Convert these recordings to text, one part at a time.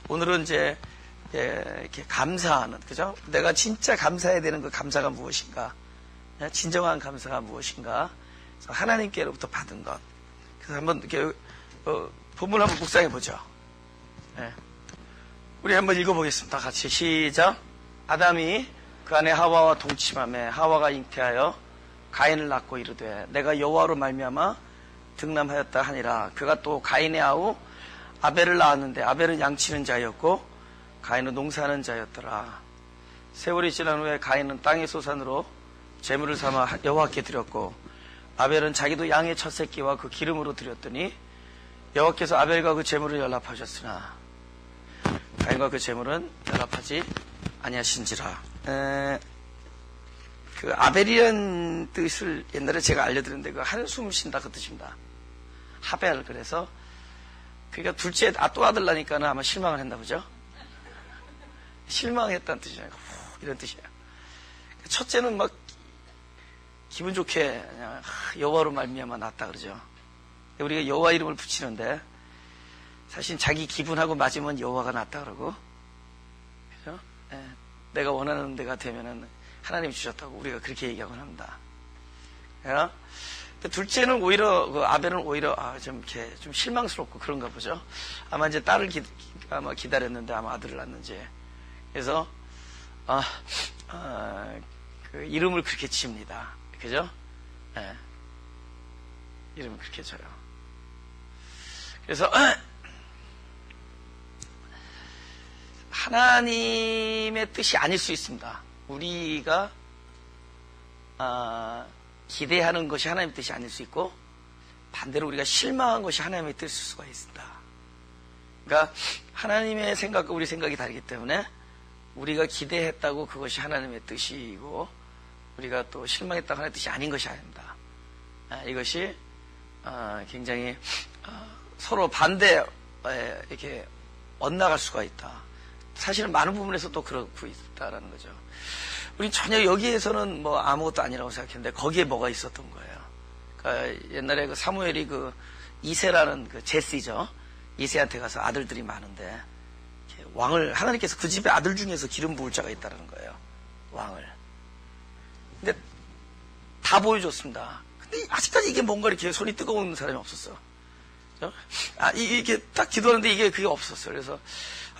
오늘은 이제 이렇게 감사하는, 그죠? 내가 진짜 감사해야 되는 그 감사가 무엇인가? 진정한 감사가 무엇인가? 하나님께로부터 받은 것. 그래서 한번 이렇게 본문 한번 묵상해 보죠. 우리 한번 읽어보겠습니다. 같이 시작. 아담이 그 안에 하와와 동침하며 하와가 잉태하여 가인을 낳고 이르되 내가 여호와로 말미암아 등남하였다 하니라. 그가 또 가인의 아우 아벨을 낳았는데 아벨은 양치는 자였고 가인은 농사하는 자였더라. 세월이 지난 후에 가인은 땅의 소산으로 제물을 삼아 여호와께 드렸고 아벨은 자기도 양의 첫 새끼와 그 기름으로 드렸더니 여호와께서 아벨과 그 제물을 연락하셨으나 가인과 그 제물은 연락하지 아니하신지라. 그 아벨이라는 뜻을 옛날에 제가 알려드렸는데 그 한숨 쉰다 그 뜻입니다. 하벨. 그래서 그러니까 둘째 또 아들 나니까는 아마 실망을 했나 보죠. 실망했다는 뜻이잖아요. 이런 뜻이에요. 첫째는 막 기분 좋게 그냥 여호와로 말미암아 낳았다 그러죠. 우리가 여호와 이름을 붙이는데 사실 자기 기분하고 맞으면 여호와가 낫다 그러고, 그죠? 내가 원하는 데가 되면은 하나님이 주셨다고 우리가 그렇게 얘기하곤 합니다. 둘째는 오히려 그 아벨은 오히려 좀 이렇게 좀 실망스럽고 그런가 보죠. 아마 이제 딸을 아마 기다렸는데 아마 아들을 낳는지. 그래서 그 이름을 그렇게 지읍니다. 그죠? 이름을 그렇게 줘요. 그래서 하나님의 뜻이 아닐 수 있습니다. 우리가 기대하는 것이 하나님의 뜻이 아닐 수 있고 반대로 우리가 실망한 것이 하나님의 뜻일 수가 있습니다. 그러니까 하나님의 생각과 우리 생각이 다르기 때문에 우리가 기대했다고 그것이 하나님의 뜻이고 우리가 또 실망했다고 하나님의 뜻이 아닌 것이 아닙니다. 이것이 굉장히 서로 반대 이렇게 엇나갈 수가 있다. 사실은 많은 부분에서 또 그렇고 있다라는 거죠. 우리 전혀 여기에서는 뭐 아무것도 아니라고 생각했는데 거기에 뭐가 있었던 거예요. 그러니까 옛날에 그 사무엘이 그 이새라는 그 제시죠. 이새한테 가서 아들들이 많은데 왕을 하나님께서 그 집에 아들 중에서 기름 부을 자가 있다는 거예요. 왕을. 근데 다 보여줬습니다. 근데 아직까지 이게 뭔가 이렇게 손이 뜨거운 사람이 없었어. 이게 딱 기도하는데 그게 없었어요. 그래서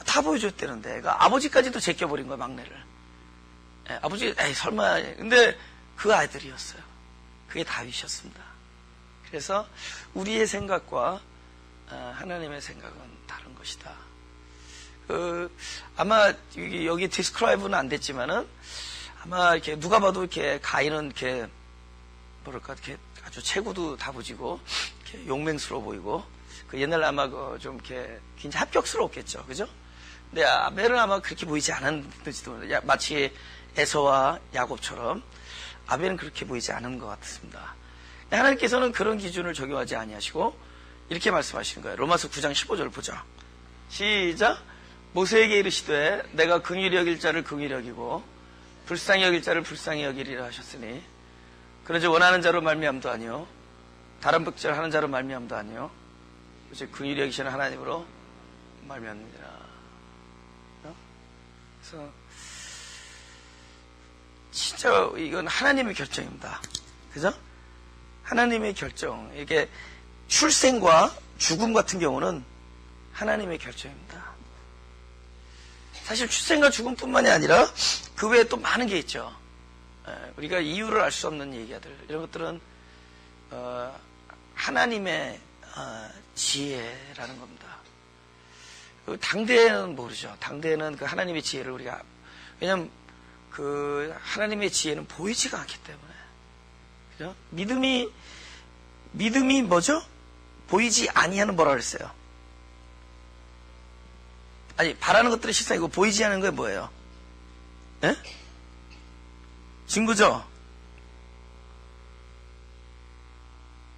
다 보여줬다는데 그러니까 아버지까지도 제껴버린 거예요, 막내를. 아버지, 설마. 근데 그 아들이었어요. 그게 다윗이었습니다. 그래서 우리의 생각과 하나님의 생각은 다른 것이다. 아마 여기 디스크라이브는 안 됐지만은 아마 이렇게 누가 봐도 이렇게 가인은 이렇게 뭐랄까 이렇게 아주 체구도 다부지고 이렇게 용맹스러워 보이고 그 옛날 아마 좀 이렇게 굉장히 합격스러웠겠죠, 그죠? 근데 아벨은 아마 그렇게 보이지 않았는지도 모르겠어요. 마치 에서와 야곱처럼 아벨은 그렇게 보이지 않은 것 같습니다. 하나님께서는 그런 기준을 적용하지 아니하시고 이렇게 말씀하시는 거예요. 로마서 9장 15절 보죠. 시작. 모세에게 이르시되 내가 긍휼히 여길 자를 긍휼히 여기고 불쌍히 여길 자를 불쌍히 여기리라 하셨으니 그러지 원하는 자로 말미암도 아니요 다른 백절 하는 자로 말미암도 아니요 오직 긍휼히 여기시는 하나님으로 말미암느니라. 그래서 진짜 이건 하나님의 결정입니다. 그죠? 하나님의 결정. 이게 출생과 죽음 같은 경우는 하나님의 결정입니다. 사실 출생과 죽음뿐만이 아니라 그 외에 또 많은 게 있죠. 우리가 이유를 알 수 없는 얘기들 이런 것들은 하나님의 지혜라는 겁니다. 당대에는 모르죠. 당대에는 그 하나님의 지혜를 우리가 왜냐하면 그 하나님의 지혜는 보이지가 않기 때문에 그죠? 믿음이 뭐죠? 보이지 아니하는 뭐라 그랬어요? 아니 바라는 것들이 실상이고 보이지 않는 게 뭐예요? 예? 증거죠?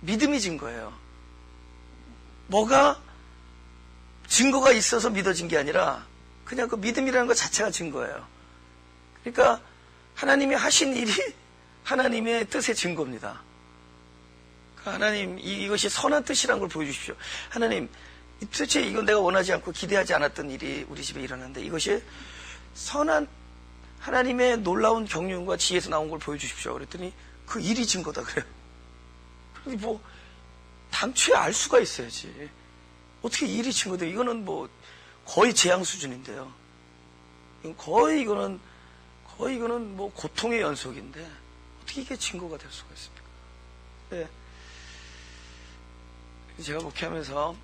믿음이 증거예요. 뭐가 증거가 있어서 믿어진 게 아니라 그냥 그 믿음이라는 것 자체가 증거예요. 그러니까 하나님이 하신 일이 하나님의 뜻의 증거입니다. 하나님 이것이 선한 뜻이라는 걸 보여주십시오. 하나님 도대체 이건 내가 원하지 않고 기대하지 않았던 일이 우리 집에 일어났는데 이것이 선한 하나님의 놀라운 경륜과 지혜에서 나온 걸 보여주십시오. 그랬더니 그 일이 증거다 그래요. 그런데 뭐 당초에 알 수가 있어야지. 어떻게 일이 증거돼? 이거는 뭐 거의 재앙 수준인데요. 이거는 뭐 고통의 연속인데 어떻게 이게 증거가 될 수가 있습니까? 네. 제가 목회하면서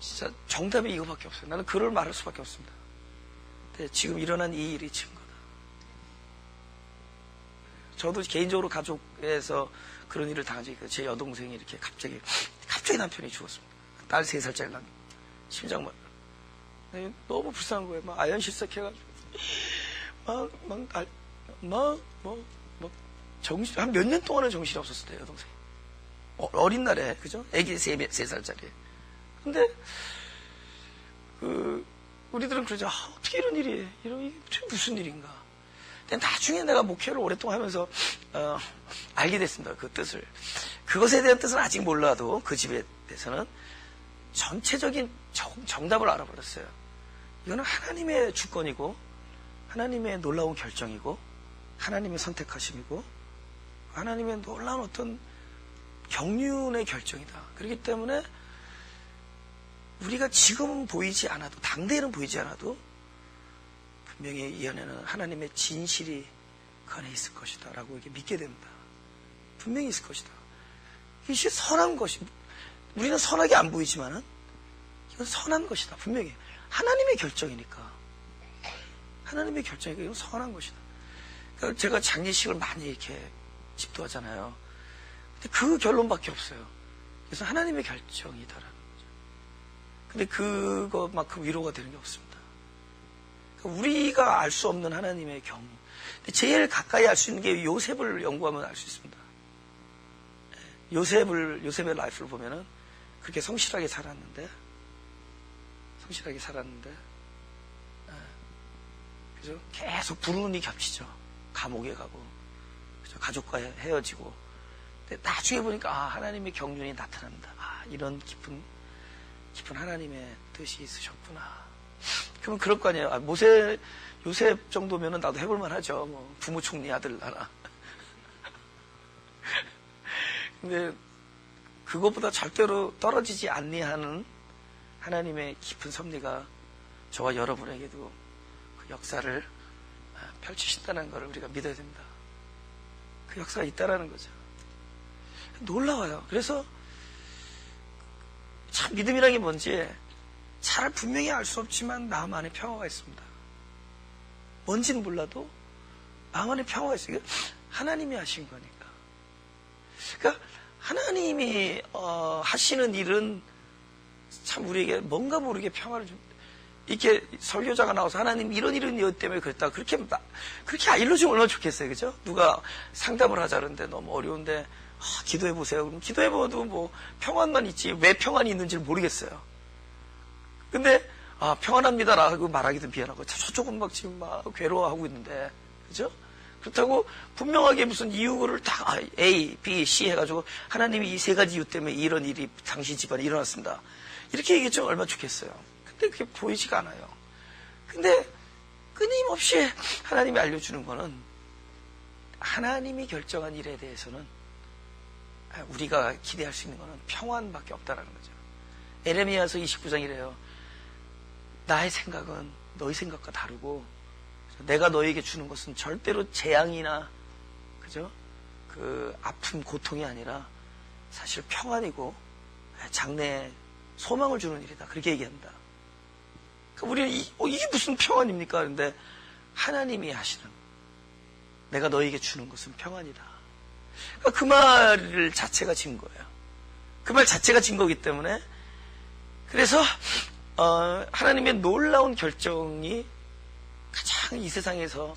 진짜 정답이 이거밖에 없어요. 나는 그를 말할 수밖에 없습니다. 근데 지금 일어난 이 일이 증거다. 저도 개인적으로 가족에서 그런 일을 당한 적이 있어요. 제 여동생이 이렇게 갑자기 남편이 죽었습니다. 딸 3살짜리 남편. 심장마비. 너무 불쌍한 거예요. 막 아연 실색해가지고 정신 한 몇 년 동안은 정신이 없었을 때요, 여동생. 어린 날에 그죠? 아기 3살짜리. 근데 우리들은 그러죠. 어떻게 이런 일이 이게 무슨 일인가? 근데 나중에 내가 목회를 오랫동안 하면서 알게 됐습니다. 그 뜻을. 그것에 대한 뜻은 아직 몰라도 그 집에 대해서는 전체적인 정답을 알아버렸어요. 이거는 하나님의 주권이고 하나님의 놀라운 결정이고 하나님의 선택하심이고 하나님의 놀라운 어떤 경륜의 결정이다. 그렇기 때문에 우리가 지금은 보이지 않아도 당대에는 보이지 않아도 분명히 이 안에는 하나님의 진실이 그 안에 있을 것이다 라고 이렇게 믿게 됩니다. 분명히 있을 것이다. 이것이 선한 것이 우리는 선하게 안 보이지만은 이건 선한 것이다. 분명히 하나님의 결정이니까 이건 선한 것이다. 그러니까 제가 장례식을 많이 이렇게 집도하잖아요. 근데 그 결론밖에 없어요. 그래서 하나님의 결정이다라는 거죠. 근데 그것만큼 위로가 되는 게 없습니다. 그러니까 우리가 알 수 없는 하나님의 경우. 근데 제일 가까이 알 수 있는 게 요셉을 연구하면 알 수 있습니다. 요셉의 라이프를 보면은 그렇게 성실하게 살았는데, 그죠? 계속 불운이 겹치죠. 감옥에 가고, 그죠? 가족과 헤어지고. 근데 나중에 보니까, 하나님의 경륜이 나타납니다. 이런 깊은 하나님의 뜻이 있으셨구나. 그러면 그럴 거 아니에요. 요셉 정도면은 나도 해볼만 하죠. 뭐, 부무총리 아들 하나. 근데, 그것보다 절대로 떨어지지 아니하는 하나님의 깊은 섭리가 저와 여러분에게도 그 역사를 펼치신다는 것을 우리가 믿어야 됩니다. 그 역사가 있다라는 거죠. 놀라워요. 그래서 참 믿음이라는 게 뭔지 잘 분명히 알 수 없지만 마음 안에 평화가 있습니다. 뭔지는 몰라도 마음 안에 평화가 있어요. 이거 하나님이 하신 거니까. 그러니까 하나님이 하시는 일은 참 우리에게 뭔가 모르게 평화를 줍니다. 이렇게 설교자가 나와서 하나님 이런 이유 때문에 그랬다. 그렇게 일러주면 얼마나 좋겠어요. 그죠? 누가 상담을 하자는데 너무 어려운데 기도해보세요. 그럼 기도해봐도 뭐 평안만 있지 왜 평안이 있는지를 모르겠어요. 근데 평안합니다라고 말하기도 미안하고 저쪽은 막 지금 막 괴로워하고 있는데 그죠? 그렇다고 분명하게 무슨 이유를 다 A, B, C 해가지고 하나님이 이 3가지 이유 때문에 이런 일이 당신 집안에 일어났습니다. 이렇게 얘기했으면 얼마나 좋겠어요. 근데 그게 보이지가 않아요. 근데 끊임없이 하나님이 알려주는 거는 하나님이 결정한 일에 대해서는 우리가 기대할 수 있는 거는 평안밖에 없다라는 거죠. 에레미야서 29장이래요. 나의 생각은 너희 생각과 다르고 내가 너에게 주는 것은 절대로 재앙이나 그죠? 그 아픔, 고통이 아니라 사실 평안이고 장래에 소망을 주는 일이다. 그렇게 얘기합니다. 그러니까 우리는 이게 무슨 평안입니까? 그런데 하나님이 하시는 내가 너에게 주는 것은 평안이다. 그러니까 그 말 자체가 증거예요. 그 말 자체가 증거이기 때문에 그래서 하나님의 놀라운 결정이 가장 이 세상에서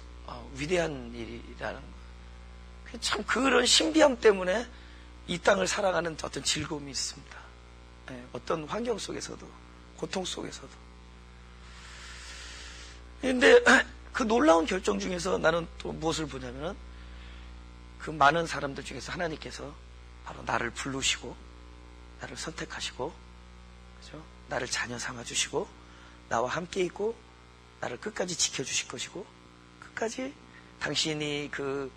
위대한 일이라는 거예요. 참 그런 신비함 때문에 이 땅을 살아가는 어떤 즐거움이 있습니다. 어떤 환경 속에서도 고통 속에서도. 그런데 그 놀라운 결정 중에서 나는 또 무엇을 보냐면은 그 많은 사람들 중에서 하나님께서 바로 나를 부르시고 나를 선택하시고 그죠? 나를 자녀 삼아주시고 나와 함께 있고 나를 끝까지 지켜주실 것이고 끝까지 당신이 그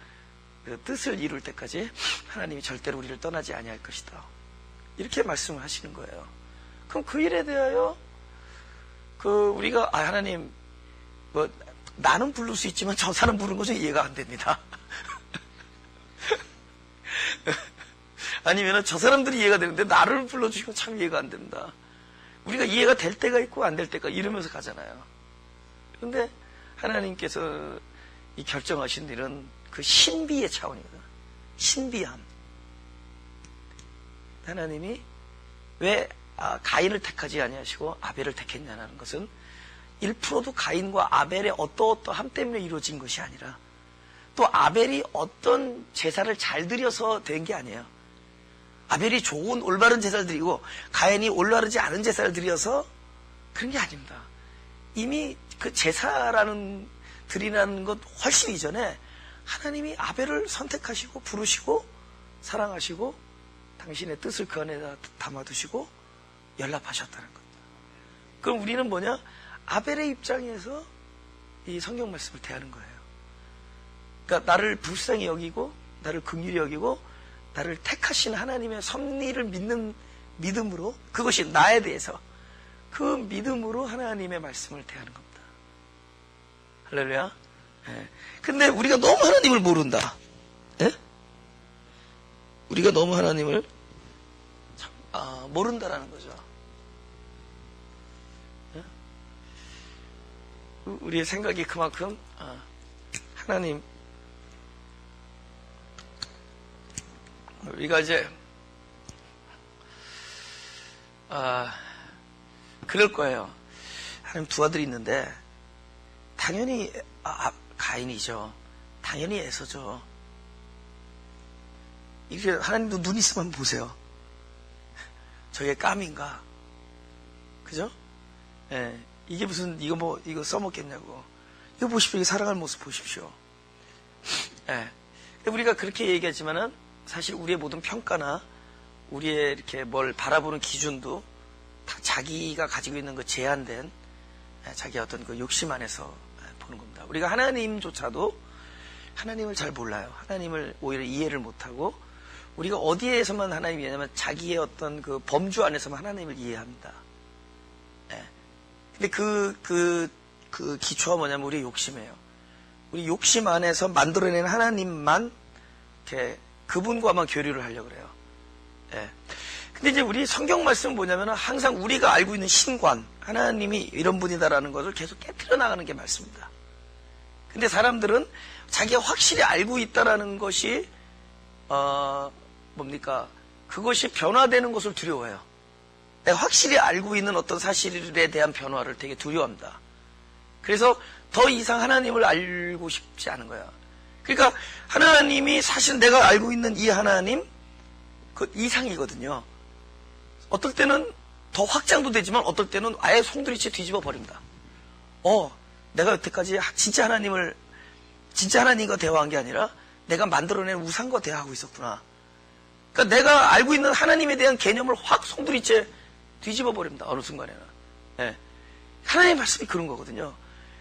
뜻을 이룰 때까지 하나님이 절대로 우리를 떠나지 아니할 것이다. 이렇게 말씀을 하시는 거예요. 그럼 그 일에 대하여 우리가 하나님 뭐 나는 부를 수 있지만 저 사람 부르는 것은 이해가 안 됩니다. 아니면 저 사람들이 이해가 되는데 나를 불러주시면 참 이해가 안 된다. 우리가 이해가 될 때가 있고 안 될 때가 이러면서 가잖아요. 그런데 하나님께서 이 결정하신 일은 그 신비의 차원이거든. 신비함. 하나님이 왜 가인을 택하지 아니하시고 아벨을 택했냐는 것은 1%도 가인과 아벨의 어떠함 때문에 이루어진 것이 아니라 또 아벨이 어떤 제사를 잘 드려서 된 게 아니에요. 아벨이 좋은 올바른 제사를 드리고 가인이 올바르지 않은 제사를 드려서 그런 게 아닙니다. 이미 그 제사라는 드리라는 것 훨씬 이전에 하나님이 아벨을 선택하시고 부르시고 사랑하시고 당신의 뜻을 그 안에다 담아두시고 연락하셨다는 겁니다. 그럼 우리는 뭐냐? 아벨의 입장에서 이 성경 말씀을 대하는 거예요. 그러니까 나를 불쌍히 여기고 나를 긍휼히 여기고 나를 택하신 하나님의 섭리를 믿는 믿음으로 그것이 나에 대해서 그 믿음으로 하나님의 말씀을 대하는 겁니다. 할렐루야. 예. 근데 우리가 너무 하나님을 모른다. 예? 우리가 너무 하나님을 모른다라는 거죠. 예? 우리의 생각이 그만큼 하나님 우리가 이제 그럴 거예요. 하나님 두 아들이 있는데 당연히 가인이죠. 당연히 에서죠. 이게 하나님도 눈 있으면 한번 보세요. 저게 깜인가? 그죠? 예, 이게 무슨 이거 써먹겠냐고. 이거 보십시오. 이게 살아갈 모습 보십시오. 예, 우리가 그렇게 얘기하지만은 사실 우리의 모든 평가나 우리의 이렇게 뭘 바라보는 기준도 다 자기가 가지고 있는 그 제한된 자기 어떤 그 욕심 안에서 보는 겁니다. 우리가 하나님조차도 하나님을 잘 몰라요. 하나님을 오히려 이해를 못하고 우리가 어디에서만 하나님을 이해하냐면 자기의 어떤 그 범주 안에서만 하나님을 이해합니다. 예. 근데 그 기초가 뭐냐면 우리의 욕심이에요. 우리 욕심 안에서 만들어낸 하나님만 이렇게 그분과만 교류를 하려고 그래요. 예. 근데 이제 우리 성경 말씀은 뭐냐면 항상 우리가 알고 있는 신관, 하나님이 이런 분이다라는 것을 계속 깨트려 나가는 게 말씀입니다. 근데 사람들은 자기가 확실히 알고 있다라는 것이, 그것이 변화되는 것을 두려워해요. 내가 확실히 알고 있는 어떤 사실에 대한 변화를 되게 두려워합니다. 그래서 더 이상 하나님을 알고 싶지 않은 거야. 그러니까 하나님이 사실 내가 알고 있는 이 하나님 그 이상이거든요. 어떨 때는 더 확장도 되지만 어떨 때는 아예 송두리째 뒤집어 버립니다. 내가 여태까지 진짜 하나님과 대화한 게 아니라 내가 만들어낸 우상과 대화하고 있었구나. 그러니까 내가 알고 있는 하나님에 대한 개념을 확 송두리째 뒤집어 버립니다. 어느 순간에는. 예. 하나님의 말씀이 그런 거거든요.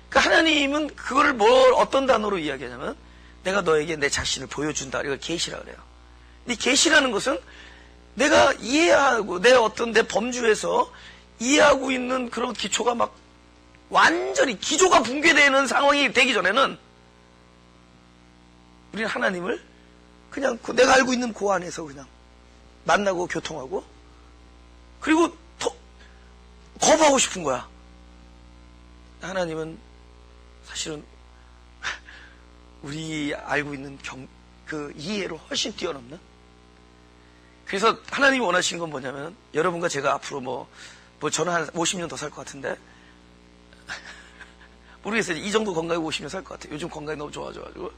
그러니까 하나님은 그거를 어떤 단어로 이야기하냐면 내가 너에게 내 자신을 보여준다. 이걸 계시라 그래요. 이 계시라는 것은 내가 이해하고 내 범주에서 이해하고 있는 그런 기초가 막 완전히 기조가 붕괴되는 상황이 되기 전에는 우리는 하나님을 그냥 내가 알고 있는 그 안에서 그냥 만나고 교통하고 그리고 더 거부하고 싶은 거야. 하나님은 사실은 우리 알고 있는 그 이해로 훨씬 뛰어넘는. 그래서 하나님이 원하시는 건 뭐냐면 여러분과 제가 앞으로 저는 한 50년 더 살 것 같은데 모르겠어요. 이 정도 건강에 50년 살 것 같아요. 요즘 건강이 너무 좋아져가지고.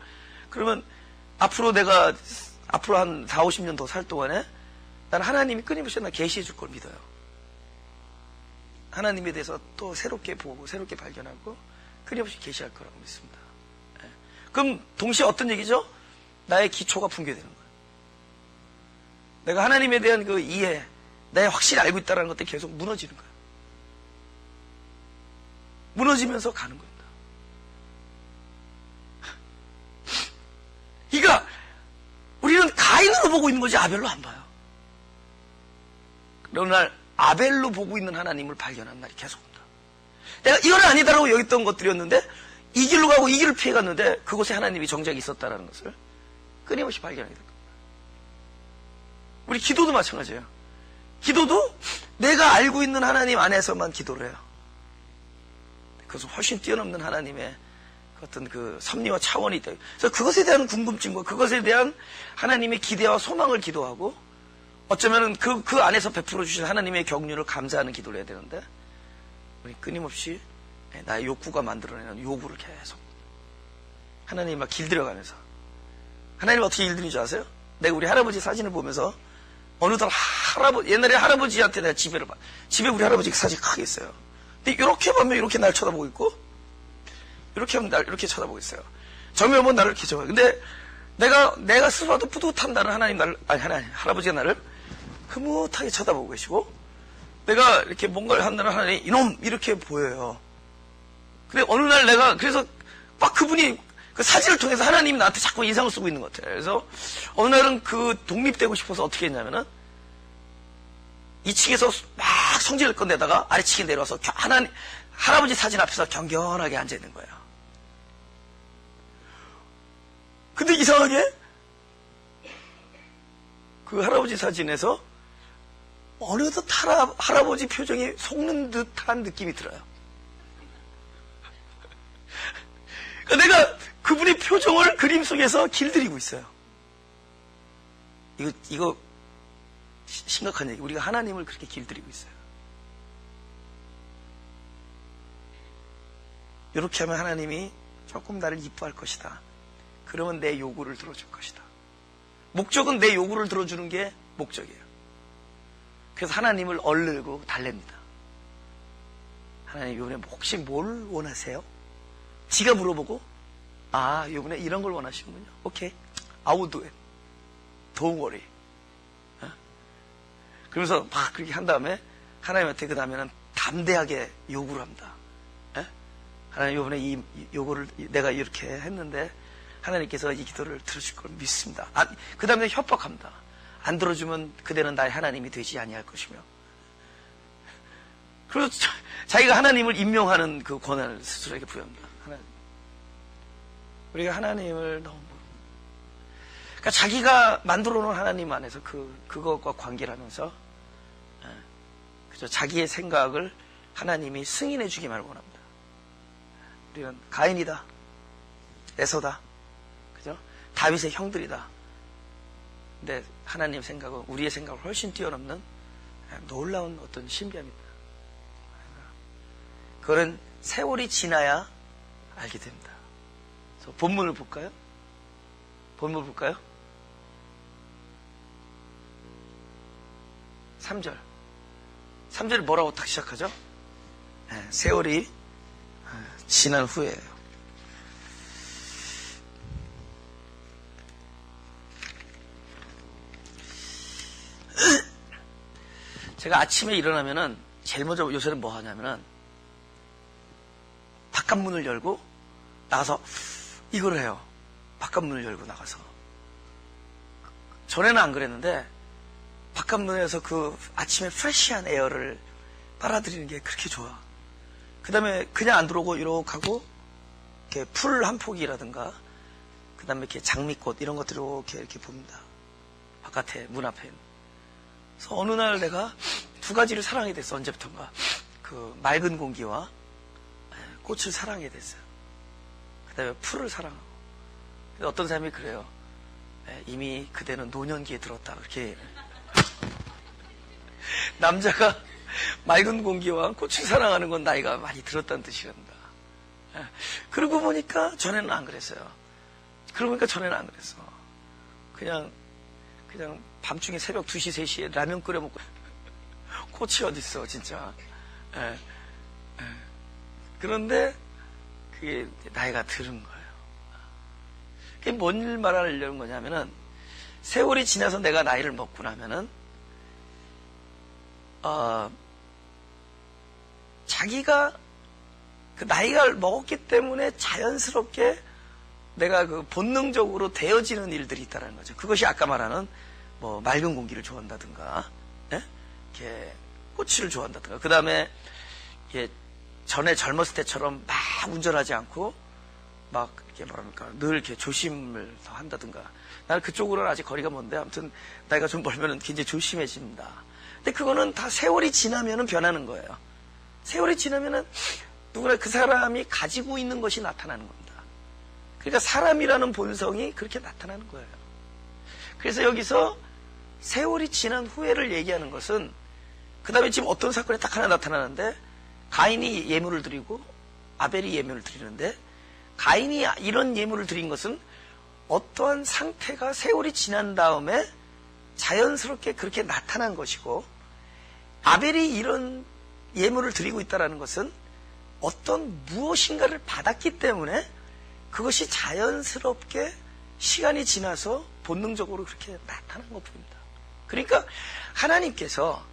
그러면 앞으로 한 4, 50년 더 살 동안에 나는 하나님이 끊임없이 나 계시해 줄 걸 믿어요. 하나님에 대해서 또 새롭게 보고 새롭게 발견하고 끊임없이 계시할 거라고 믿습니다. 예. 그럼 동시에 어떤 얘기죠? 나의 기초가 붕괴되는 거예요. 내가 하나님에 대한 그 이해, 내가 확실히 알고 있다는 것들이 계속 무너지는 거예요. 무너지면서 가는 겁니다. 그러니까 우리는 가인으로 보고 있는 거지 아벨로 안 봐요. 어느 날 아벨로 보고 있는 하나님을 발견한 날이 계속 온다. 내가 이건 아니다라고 여겼던 것들이었는데 이 길로 가고 이 길을 피해갔는데 그곳에 하나님이 정작 있었다는 것을 끊임없이 발견하게 될 겁니다. 우리 기도도 마찬가지예요. 기도도 내가 알고 있는 하나님 안에서만 기도를 해요. 그것은 훨씬 뛰어넘는 하나님의 어떤 그 섭리와 차원이 있다. 그래서 그것에 대한 궁금증과 그것에 대한 하나님의 기대와 소망을 기도하고 어쩌면 그 안에서 베풀어 주신 하나님의 경륜을 감사하는 기도를 해야 되는데 우리 끊임없이 나의 욕구가 만들어내는 요구를 계속 하나님 막 길들여가면서 하나님 어떻게 길들인 줄 아세요? 내가 우리 할아버지 사진을 보면서 어느덧 옛날에 할아버지한테 내가 집에 우리 할아버지 사진이 크게 있어요. 근데 이렇게 보면 이렇게 날 쳐다보고 있고 이렇게 하면 날 이렇게 쳐다보고 있어요. 정면 보면 나를 이렇게 쳐다보고. 근데 내가 스스로도 뿌듯한 나를 할아버지가 나를 흐뭇하게 쳐다보고 계시고 내가 이렇게 뭔가를 한다는 하나님 이놈 이렇게 보여요. 근데 어느 날 내가 그래서 막 그분이 그 사진을 통해서 하나님이 나한테 자꾸 인상을 쓰고 있는 것 같아요. 그래서 어느 날은 그 독립되고 싶어서 어떻게 했냐면은 2층에서 막 성질을 건네다가 아래층에 내려와서 할아버지 사진 앞에서 경건하게 앉아 있는 거예요. 근데 이상하게 그 할아버지 사진에서 어느덧 할아버지 표정이 속는 듯한 느낌이 들어요. 그러니까 내가 그분의 표정을 그림 속에서 길들이고 있어요. 이거 심각한 얘기. 우리가 하나님을 그렇게 길들이고 있어요. 이렇게 하면 하나님이 조금 나를 이뻐할 것이다. 그러면 내 요구를 들어줄 것이다. 목적은 내 요구를 들어주는 게 목적이에요. 그래서 하나님을 얼르고 달랩니다. 하나님 이번에 혹시 뭘 원하세요? 지가 물어보고 이번에 이런 걸 원하시는군요. 오케이, I will do it. Don't worry. 그러면서 막 그렇게 한 다음에 하나님한테 그 다음에는 담대하게 요구를 합니다. 하나님 이번에 이 요구를 내가 이렇게 했는데 하나님께서 이 기도를 들어줄 걸 믿습니다. 그 다음에 협박합니다. 안 들어주면 그대는 나의 하나님이 되지 아니할 것이며. 그래서 자기가 하나님을 임명하는 그 권한을 스스로에게 부여합니다. 우리가 하나님을 너무 그러니까 자기가 만들어 놓은 하나님 안에서 그것과 관계를 하면서 그저 자기의 생각을 하나님이 승인해 주기만 원합니다. 우리는 가인이다, 에서다, 그죠? 다윗의 형들이다. 근데 하나님 생각은 우리의 생각을 훨씬 뛰어넘는 놀라운 어떤 신비함입니다. 그거는 세월이 지나야 알게 됩니다. 그래서 본문을 볼까요? 본문 볼까요? 3절. 3절이 뭐라고 딱 시작하죠? 세월이 지난 후에예요. 제가 아침에 일어나면은 제일 먼저 요새는 뭐 하냐면은 바깥문을 열고 나가서 이걸 해요. 바깥문을 열고 나가서. 전에는 안 그랬는데 바깥문에서 그 아침에 프레시한 에어를 빨아들이는 게 그렇게 좋아. 그 다음에 그냥 안 들어오고 이렇게 하고 이렇게 풀 한 포기라든가 그 다음에 이렇게 장미꽃 이런 것들을 이렇게 봅니다. 바깥에 문 앞에. 그래서 어느 날 내가 두 가지를 사랑하게 됐어. 언제부턴가. 그 맑은 공기와 꽃을 사랑하게 됐어요. 그 다음에 풀을 사랑하고. 어떤 사람이 그래요. 이미 그대는 노년기에 들었다. 그렇게. 남자가 맑은 공기와 꽃을 사랑하는 건 나이가 많이 들었다는 뜻이랍니다. 그러고 보니까 전에는 안 그랬어요. 그러고 보니까 전에는 안 그랬어. 그냥 밤중에 새벽 2시, 3시에 라면 끓여 먹고 꽃이 어딨어, 진짜. 그런데 그게 나이가 들은 거예요. 그게 뭔 말하려는 거냐면은 세월이 지나서 내가 나이를 먹고 나면은 자기가 그 나이가 먹었기 때문에 자연스럽게 내가 그 본능적으로 되어지는 일들이 있다는 거죠. 그것이 아까 말하는 뭐 맑은 공기를 좋아한다든가, 예? 이렇게 꽃을 좋아한다든가, 그 다음에 전에 젊었을 때처럼 막 운전하지 않고 막 이렇게 뭐랍니까 늘 이렇게 조심을 더 한다든가. 나는 그쪽으로는 아직 거리가 먼데 아무튼 나이가 좀 벌면은 굉장히 조심해진다. 근데 그거는 다 세월이 지나면은 변하는 거예요. 세월이 지나면은 누구나 그 사람이 가지고 있는 것이 나타나는 겁니다. 그러니까 사람이라는 본성이 그렇게 나타나는 거예요. 그래서 여기서 세월이 지난 후회를 얘기하는 것은 그 다음에 지금 어떤 사건이 딱 하나 나타나는데 가인이 예물을 드리고 아벨이 예물을 드리는데 가인이 이런 예물을 드린 것은 어떠한 상태가 세월이 지난 다음에 자연스럽게 그렇게 나타난 것이고 아벨이 이런 예물을 드리고 있다는 것은 어떤 무엇인가를 받았기 때문에 그것이 자연스럽게 시간이 지나서 본능적으로 그렇게 나타난 것뿐입니다. 그러니까 하나님께서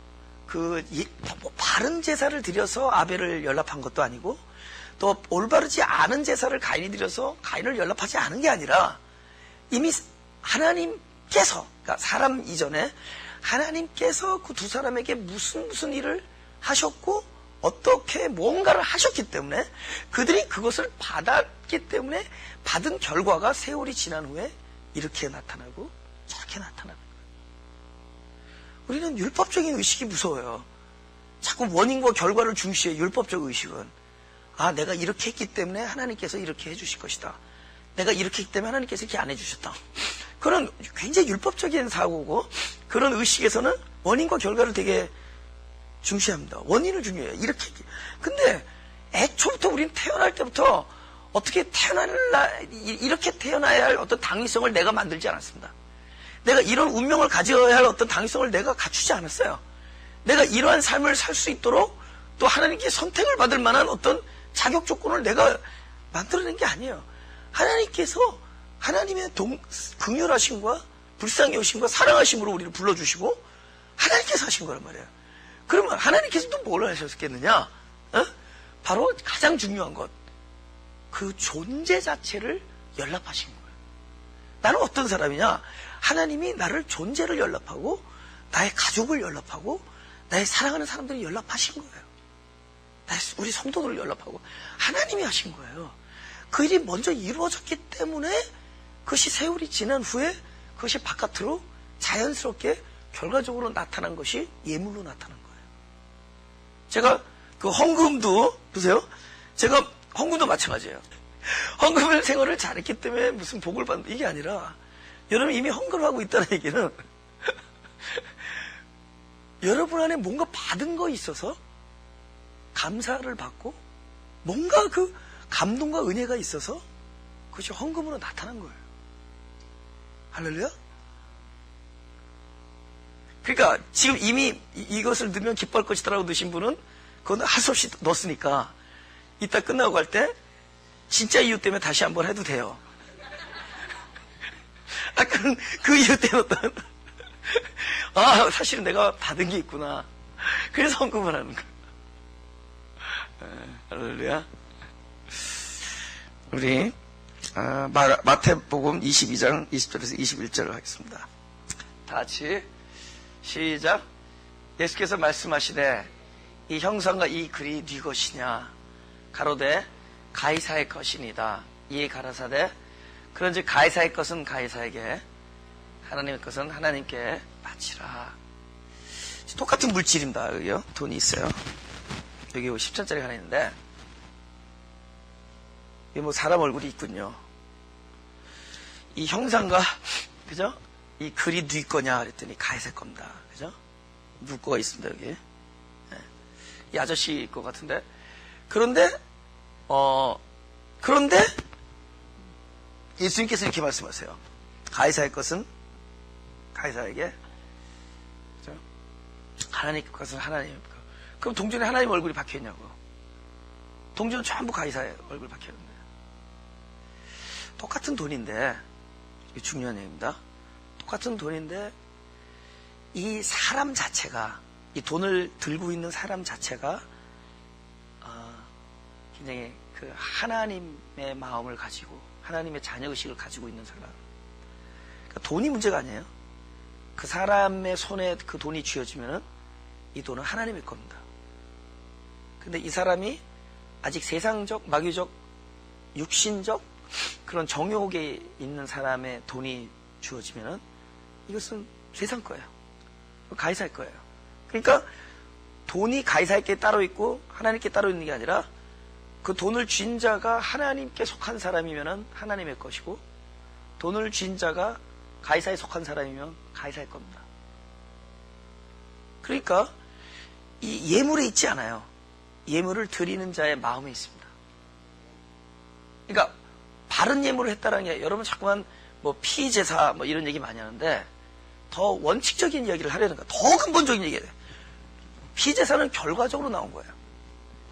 바른 제사를 드려서 아벨을 연락한 것도 아니고 또 올바르지 않은 제사를 가인이 드려서 가인을 연락하지 않은 게 아니라 이미 하나님께서, 그러니까 사람 이전에 하나님께서 그 두 사람에게 무슨 일을 하셨고 어떻게 뭔가를 하셨기 때문에 그들이 그것을 받았기 때문에 받은 결과가 세월이 지난 후에 이렇게 나타나고 저렇게 나타나는 거예요. 우리는 율법적인 의식이 무서워요. 자꾸 원인과 결과를 중시해. 율법적 의식은 내가 이렇게 했기 때문에 하나님께서 이렇게 해주실 것이다. 내가 이렇게 했기 때문에 하나님께서 이렇게 안 해주셨다. 그런 굉장히 율법적인 사고고 그런 의식에서는 원인과 결과를 되게 중시합니다. 원인을 중요해요. 이렇게. 근데 애초부터 우리는 태어날 때부터 어떻게 이렇게 태어나야 할 어떤 당위성을 내가 만들지 않았습니다. 내가 이런 운명을 가져야 할 어떤 당위성을 내가 갖추지 않았어요. 내가 이러한 삶을 살 수 있도록 또 하나님께 선택을 받을 만한 어떤 자격 조건을 내가 만들어낸 게 아니에요. 하나님께서 하나님의 긍휼하심과 불쌍히 여심과 사랑하심으로 우리를 불러주시고 하나님께서 하신 거란 말이에요. 그러면 하나님께서 또 뭘 하셨겠느냐? 바로 가장 중요한 것. 그 존재 자체를 연락하신 거예요. 나는 어떤 사람이냐? 하나님이 나를 존재를 연락하고 나의 가족을 연락하고 나의 사랑하는 사람들을 연락하신 거예요. 우리 성도들을 연락하고 하나님이 하신 거예요. 그 일이 먼저 이루어졌기 때문에 그것이 세월이 지난 후에 그것이 바깥으로 자연스럽게 결과적으로 나타난 것이 예물로 나타난 거예요. 제가 그 헌금도 보세요. 제가 헌금도 마찬가지예요. 헌금을 생활을 잘했기 때문에 무슨 복을 받는 이게 아니라 여러분 이미 헌금하고 있다는 얘기는 여러분 안에 뭔가 받은 거 있어서 감사를 받고 뭔가 그 감동과 은혜가 있어서 그것이 헌금으로 나타난 거예요. 할렐루야? 그러니까 지금 이미 이것을 넣으면 기뻐할 것이다라고 넣으신 분은 그건 할 수 없이 넣었으니까 이따 끝나고 갈 때 진짜 이유 때문에 다시 한번 해도 돼요. 아까는 그 이유 때문에 사실은 내가 받은 게 있구나. 그래서 헌금을 하는 거예요. 할렐루야. 우리 마태복음 22장 20절에서 21절을 하겠습니다. 다 같이 시작. 예수께서 말씀하시되 이 형상과 이 글이 네 것이냐 가로되 가이사의 것이니이다. 이에 가라사대 그런즉 가이사의 것은 가이사에게 하나님의 것은 하나님께 바치라. 똑같은 물질입니다. 여기요. 돈이 있어요. 여기 10천짜리 하나 있는데 여기 뭐 사람 얼굴이 있군요. 이 형상과 그죠? 이 글이 누구 거냐 그랬더니 가이사의 겁니다. 그죠? 누구 거가 있습니다. 여기. 네. 이 아저씨 거 같은데 그런데 예수님께서 이렇게 말씀하세요. 가이사의 것은 가이사에게, 그죠? 하나님 것은 하나님. 그럼 동전에 하나님 얼굴이 박혀있냐고. 동전은 전부 가이사의 얼굴이 박혀있는데. 똑같은 돈인데, 이게 중요한 얘기입니다. 똑같은 돈인데, 이 사람 자체가 이 돈을 들고 있는 사람 자체가 굉장히 그 하나님의 마음을 가지고 하나님의 자녀의식을 가지고 있는 사람. 그러니까 돈이 문제가 아니에요. 그 사람의 손에 그 돈이 쥐어지면은 이 돈은 하나님의 겁니다. 근데 이 사람이 아직 세상적, 마귀적, 육신적 그런 정욕에 있는 사람의 돈이 주어지면은 이것은 세상 거예요. 가이사의 거예요. 그러니까 돈이 가이사에게 따로 있고 하나님께 따로 있는 게 아니라 그 돈을 쥔 자가 하나님께 속한 사람이면은 하나님의 것이고 돈을 쥔 자가 가이사에 속한 사람이면 가이사의 겁니다. 그러니까 이 예물에 있지 않아요. 예물을 드리는 자의 마음에 있습니다. 그러니까 바른 예물을 했다라는 게 여러분 자꾸만 뭐 피제사 뭐 이런 얘기 많이 하는데 더 원칙적인 이야기를 하려는 거야. 더 근본적인 얘기예요. 피제사는 결과적으로 나온 거예요.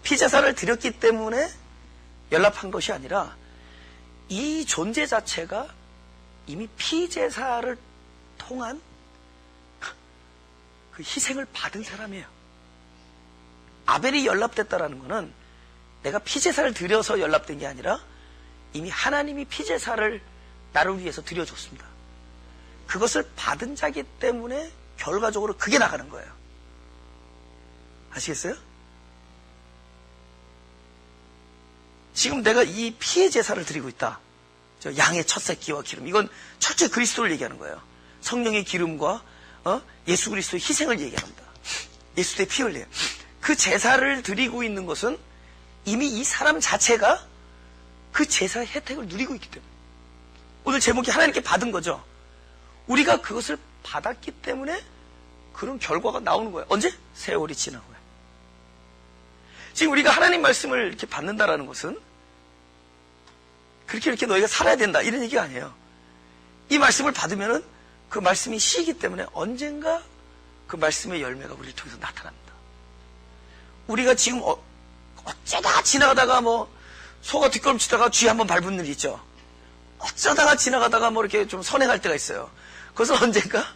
피제사를 드렸기 때문에 연락한 것이 아니라 이 존재 자체가 이미 피제사를 통한 그 희생을 받은 사람이에요. 아벨이 연락됐다라는 것은 내가 피제사를 드려서 연락된 게 아니라 이미 하나님이 피제사를 나를 위해서 드려줬습니다. 그것을 받은 자기 때문에 결과적으로 그게 나가는 거예요. 아시겠어요? 지금 내가 이 피의 제사를 드리고 있다. 저 양의 첫 새끼와 기름. 이건 철저히 그리스도를 얘기하는 거예요. 성령의 기름과 예수 그리스도의 희생을 얘기합니다. 예수의 피 흘려요. 그 제사를 드리고 있는 것은 이미 이 사람 자체가 그 제사의 혜택을 누리고 있기 때문에. 오늘 제목이 하나님께 받은 거죠. 우리가 그것을 받았기 때문에 그런 결과가 나오는 거예요. 언제? 세월이 지난 후에. 지금 우리가 하나님 말씀을 이렇게 받는다라는 것은 그렇게 이렇게 너희가 살아야 된다 이런 얘기가 아니에요. 이 말씀을 받으면은 그 말씀이 시이기 때문에 언젠가 그 말씀의 열매가 우리를 통해서 나타납니다. 우리가 지금 어쩌다가 지나가다가 뭐 소가 뒷걸음치다가 쥐 한번 밟은 일 있죠. 어쩌다가 지나가다가 뭐 이렇게 좀 선행할 때가 있어요. 그것은 언젠가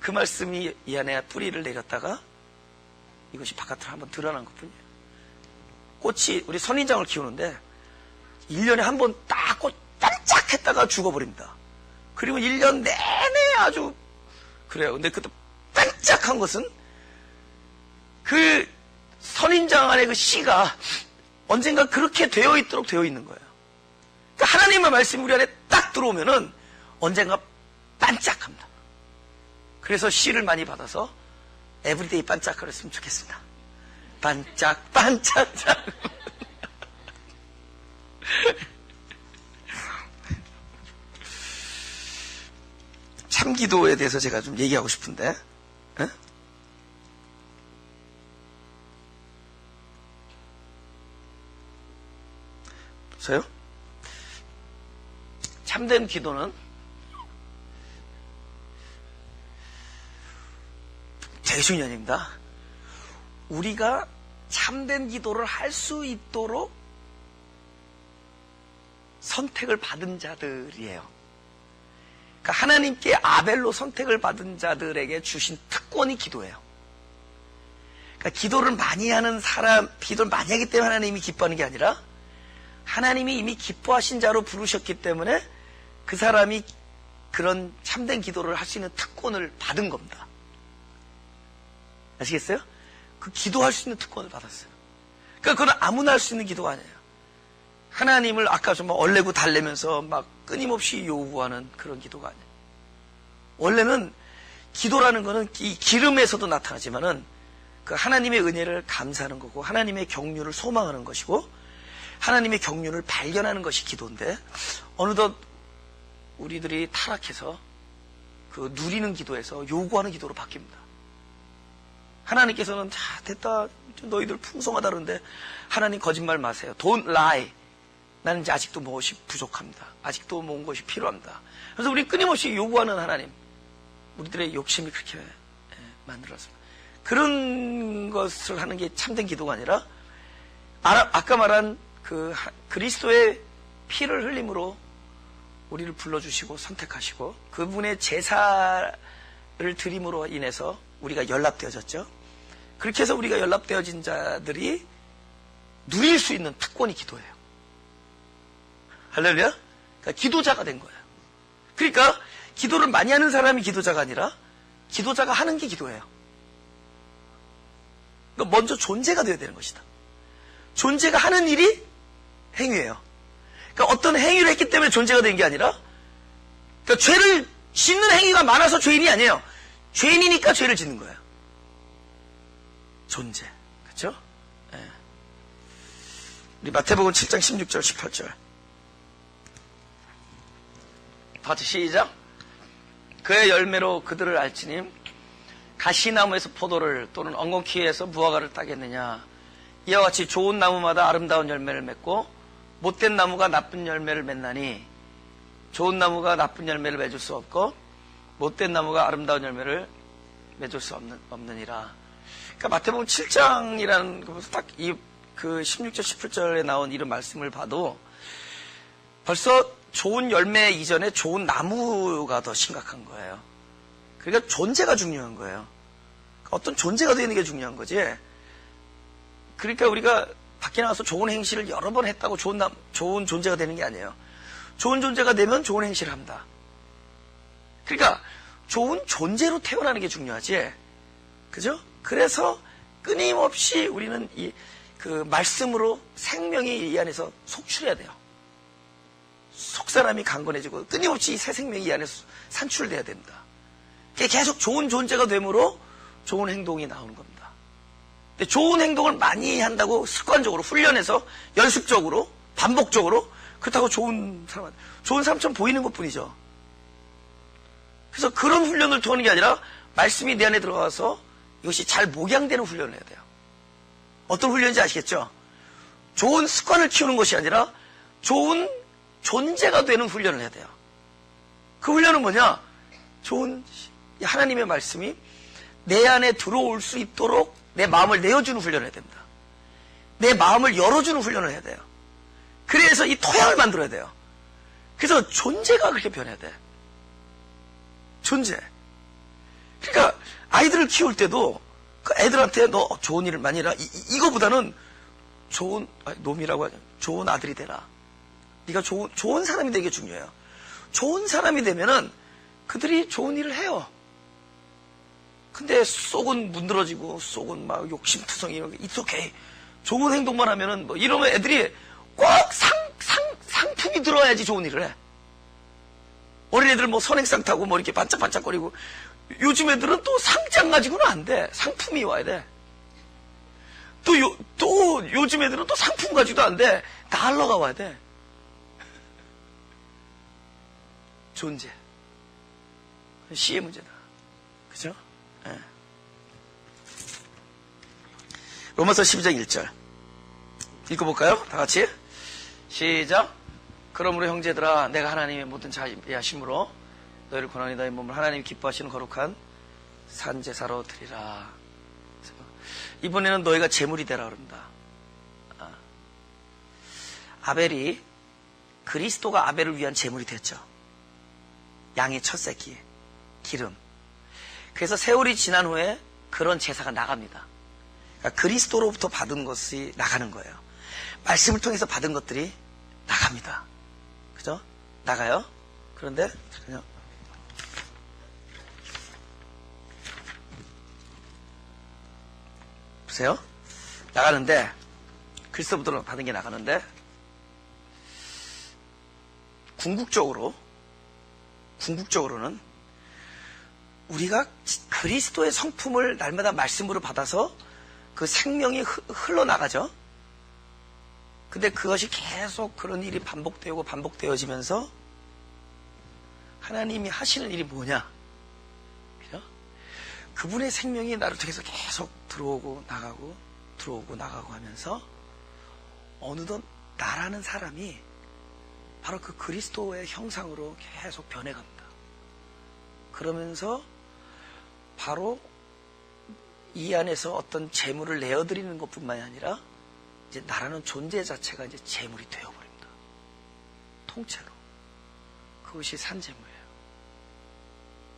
그 말씀이 이 안에 뿌리를 내렸다가 이것이 바깥으로 한번 드러난 것뿐이에요. 꽃이 우리 선인장을 키우는데 1년에 한 번 딱 꽃 반짝했다가 죽어버립니다. 그리고 1년 내내 아주 그래요. 근데 그때 반짝한 것은 그 선인장 안에 그 씨가 언젠가 그렇게 되어 있도록 되어 있는 거예요. 그러니까 하나님의 말씀이 우리 안에 딱 들어오면은 언젠가 반짝합니다. 그래서 씨를 많이 받아서 에브리데이 반짝을 했으면 좋겠습니다. 반짝 반짝 참기도에 대해서 제가 좀 얘기하고 싶은데 에? 저요? 참된 기도는 되게 중요한 얘기입니다. 우리가 참된 기도를 할 수 있도록 선택을 받은 자들이에요. 그러니까 하나님께 아벨로 선택을 받은 자들에게 주신 특권이 기도예요. 그러니까 기도를 많이 하는 사람, 기도를 많이 하기 때문에 하나님이 기뻐하는 게 아니라 하나님이 이미 기뻐하신 자로 부르셨기 때문에 그 사람이 그런 참된 기도를 할 수 있는 특권을 받은 겁니다. 아시겠어요? 그 기도할 수 있는 특권을 받았어요. 그러니까 그건 아무나 할 수 있는 기도가 아니에요. 하나님을 아까 좀 얼레고 달래면서 막 끊임없이 요구하는 그런 기도가 아니에요. 원래는 기도라는 거는 이 기름에서도 나타나지만은 그 하나님의 은혜를 감사하는 거고 하나님의 경륜을 소망하는 것이고 하나님의 경륜을 발견하는 것이 기도인데 어느덧 우리들이 타락해서 그 누리는 기도에서 요구하는 기도로 바뀝니다. 하나님께서는 자 됐다 너희들 풍성하다 그러는데 하나님 거짓말 마세요. Don't lie. 나는 이제 아직도 무엇이 부족합니다. 아직도 뭔 것이 필요합니다. 그래서 우리 끊임없이 요구하는 하나님 우리들의 욕심이 그렇게 만들어졌습니다. 그런 것을 하는 게 참된 기도가 아니라 아까 말한 그 그리스도의 피를 흘림으로 우리를 불러주시고 선택하시고 그분의 제사를 드림으로 인해서 우리가 연락되어졌죠. 그렇게 해서 우리가 연락되어진 자들이 누릴 수 있는 특권이 기도예요. 할렐루야? 그러니까 기도자가 된 거예요. 그러니까 기도를 많이 하는 사람이 기도자가 아니라 기도자가 하는 게 기도예요. 그러니까 먼저 존재가 되어야 되는 것이다. 존재가 하는 일이 행위예요. 그러니까 어떤 행위를 했기 때문에 존재가 된 게 아니라, 그러니까 죄를 짓는 행위가 많아서 죄인이 아니에요. 죄인이니까 죄를 짓는 거예요. 존재. 그렇죠? 네. 우리 마태복음 7장 16절 18절 같이 시작. 그의 열매로 그들을 알지님, 가시나무에서 포도를 또는 엉겅퀴에서 무화과를 따겠느냐. 이와 같이 좋은 나무마다 아름다운 열매를 맺고 못된 나무가 나쁜 열매를 맺나니, 좋은 나무가 나쁜 열매를 맺을 수 없고 못된 나무가 아름다운 열매를 맺을 수 없느니라. 그러니까 마태복음 7장이라는 것에서 딱 그 16절 17절에 나온 이런 말씀을 봐도 벌써 좋은 열매 이전에 좋은 나무가 더 심각한 거예요. 그러니까 존재가 중요한 거예요. 어떤 존재가 되는 게 중요한 거지. 그러니까 우리가 밖에 나가서 좋은 행실을 여러 번 했다고 좋은 존재가 되는 게 아니에요. 좋은 존재가 되면 좋은 행실을 한다. 그러니까 좋은 존재로 태어나는 게 중요하지. 그죠? 그래서 끊임없이 우리는 그 말씀으로 생명이 이 안에서 속출해야 돼요. 속사람이 강건해지고 끊임없이 새 생명이 이 안에서 산출돼야 됩니다. 계속 좋은 존재가 되므로 좋은 행동이 나오는 겁니다. 근데 좋은 행동을 많이 한다고 습관적으로 훈련해서 연습적으로 반복적으로 그렇다고 좋은 사람처럼 보이는 것뿐이죠. 그래서 그런 훈련을 통하는 게 아니라 말씀이 내 안에 들어가서 이것이 잘 목양되는 훈련을 해야 돼요. 어떤 훈련인지 아시겠죠? 좋은 습관을 키우는 것이 아니라 좋은 존재가 되는 훈련을 해야 돼요. 그 훈련은 뭐냐? 좋은 하나님의 말씀이 내 안에 들어올 수 있도록 내 마음을 내어주는 훈련을 해야 됩니다. 내 마음을 열어주는 훈련을 해야 돼요. 그래서 이 토양을 만들어야 돼요. 그래서 존재가 그렇게 변해야 돼. 존재. 그러니까 아이들을 키울 때도 그 애들한테 너 좋은 일을 많이 해라. 이거보다는 놈이라고 하죠. 좋은 아들이 되라. 네가 좋은 사람이 되는 게 중요해요. 좋은 사람이 되면은 그들이 좋은 일을 해요. 근데 속은 문드러지고 속은 막 욕심투성이 it's okay. 좋은 행동만 하면은 뭐 이러면 애들이 꼭 상품이 들어야지 좋은 일을 해. 어린애들 뭐 선행상 타고 뭐 이렇게 반짝반짝거리고, 요즘 애들은 또 상장 가지고는 안 돼. 상품이 와야 돼. 또 요즘 애들은 또 상품 가지고도 안 돼. 달러가 와야 돼. 존재. 시의 문제다. 그죠? 네. 로마서 12장 1절 읽어볼까요? 다 같이 시작. 그러므로 형제들아, 내가 하나님의 모든 자비하심으로 너희를 고난이 너희 몸을 하나님 기뻐하시는 거룩한 산제사로 드리라. 이번에는 너희가 제물이 되라 그런다. 아벨이, 그리스도가 아벨을 위한 제물이 됐죠. 양의 첫 새끼, 기름. 그래서 세월이 지난 후에 그런 제사가 나갑니다. 그러니까 그리스도로부터 받은 것이 나가는 거예요. 말씀을 통해서 받은 것들이 나갑니다. 그죠? 나가요. 그런데 잠깐요. 보세요. 나가는데, 그리스도부터 받은 게 나가는데, 궁극적으로는 우리가 그리스도의 성품을 날마다 말씀으로 받아서 그 생명이 흘러나가죠. 근데 그것이 계속 그런 일이 반복되어지면서 하나님이 하시는 일이 뭐냐? 그죠? 그분의 생명이 나를 통해서 계속 들어오고 나가고 하면서 어느덧 나라는 사람이 바로 그 그리스도의 형상으로 계속 변해갑니다. 그러면서 바로 이 안에서 어떤 재물을 내어드리는 것뿐만이 아니라 이제 나라는 존재 자체가 이제 재물이 되어버립니다. 통째로. 그것이 산재물이에요.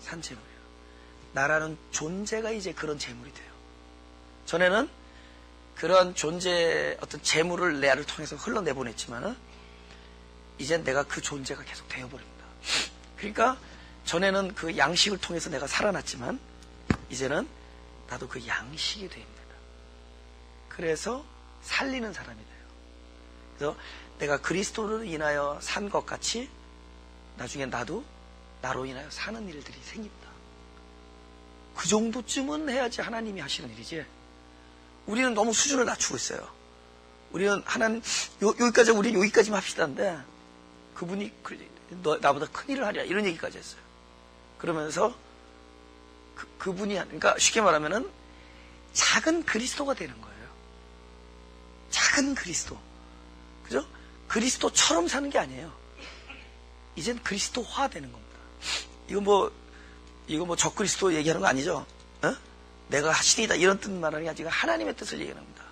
산재물이에요. 나라는 존재가 이제 그런 재물이 돼요. 전에는 그런 존재 어떤 재물을 내 안을 통해서 흘러내보냈지만은 이젠 내가 그 존재가 계속 되어버립니다. 그러니까 전에는 그 양식을 통해서 내가 살아났지만 이제는 나도 그 양식이 됩니다. 그래서 살리는 사람이 돼요. 그래서 내가 그리스도로 인하여 산 것 같이 나중에 나도 나로 인하여 사는 일들이 생깁니다. 그 정도쯤은 해야지 하나님이 하시는 일이지. 우리는 너무 수준을 낮추고 있어요. 우리는 하나님 여기까지 우리 여기까지만 합시다인데 그분이 나보다 큰 일을 하랴 이런 얘기까지 했어요. 그러면서 그분이 그러니까 쉽게 말하면은 작은 그리스도가 되는 거예요. 작은 그리스도. 그죠? 그리스도처럼 사는 게 아니에요. 이젠 그리스도화 되는 겁니다. 이거 뭐 적그리스도 얘기하는 거 아니죠? 어? 내가 하시리이다 이런 뜻 말하는 게 아니라 하나님의 뜻을 얘기하는 겁니다.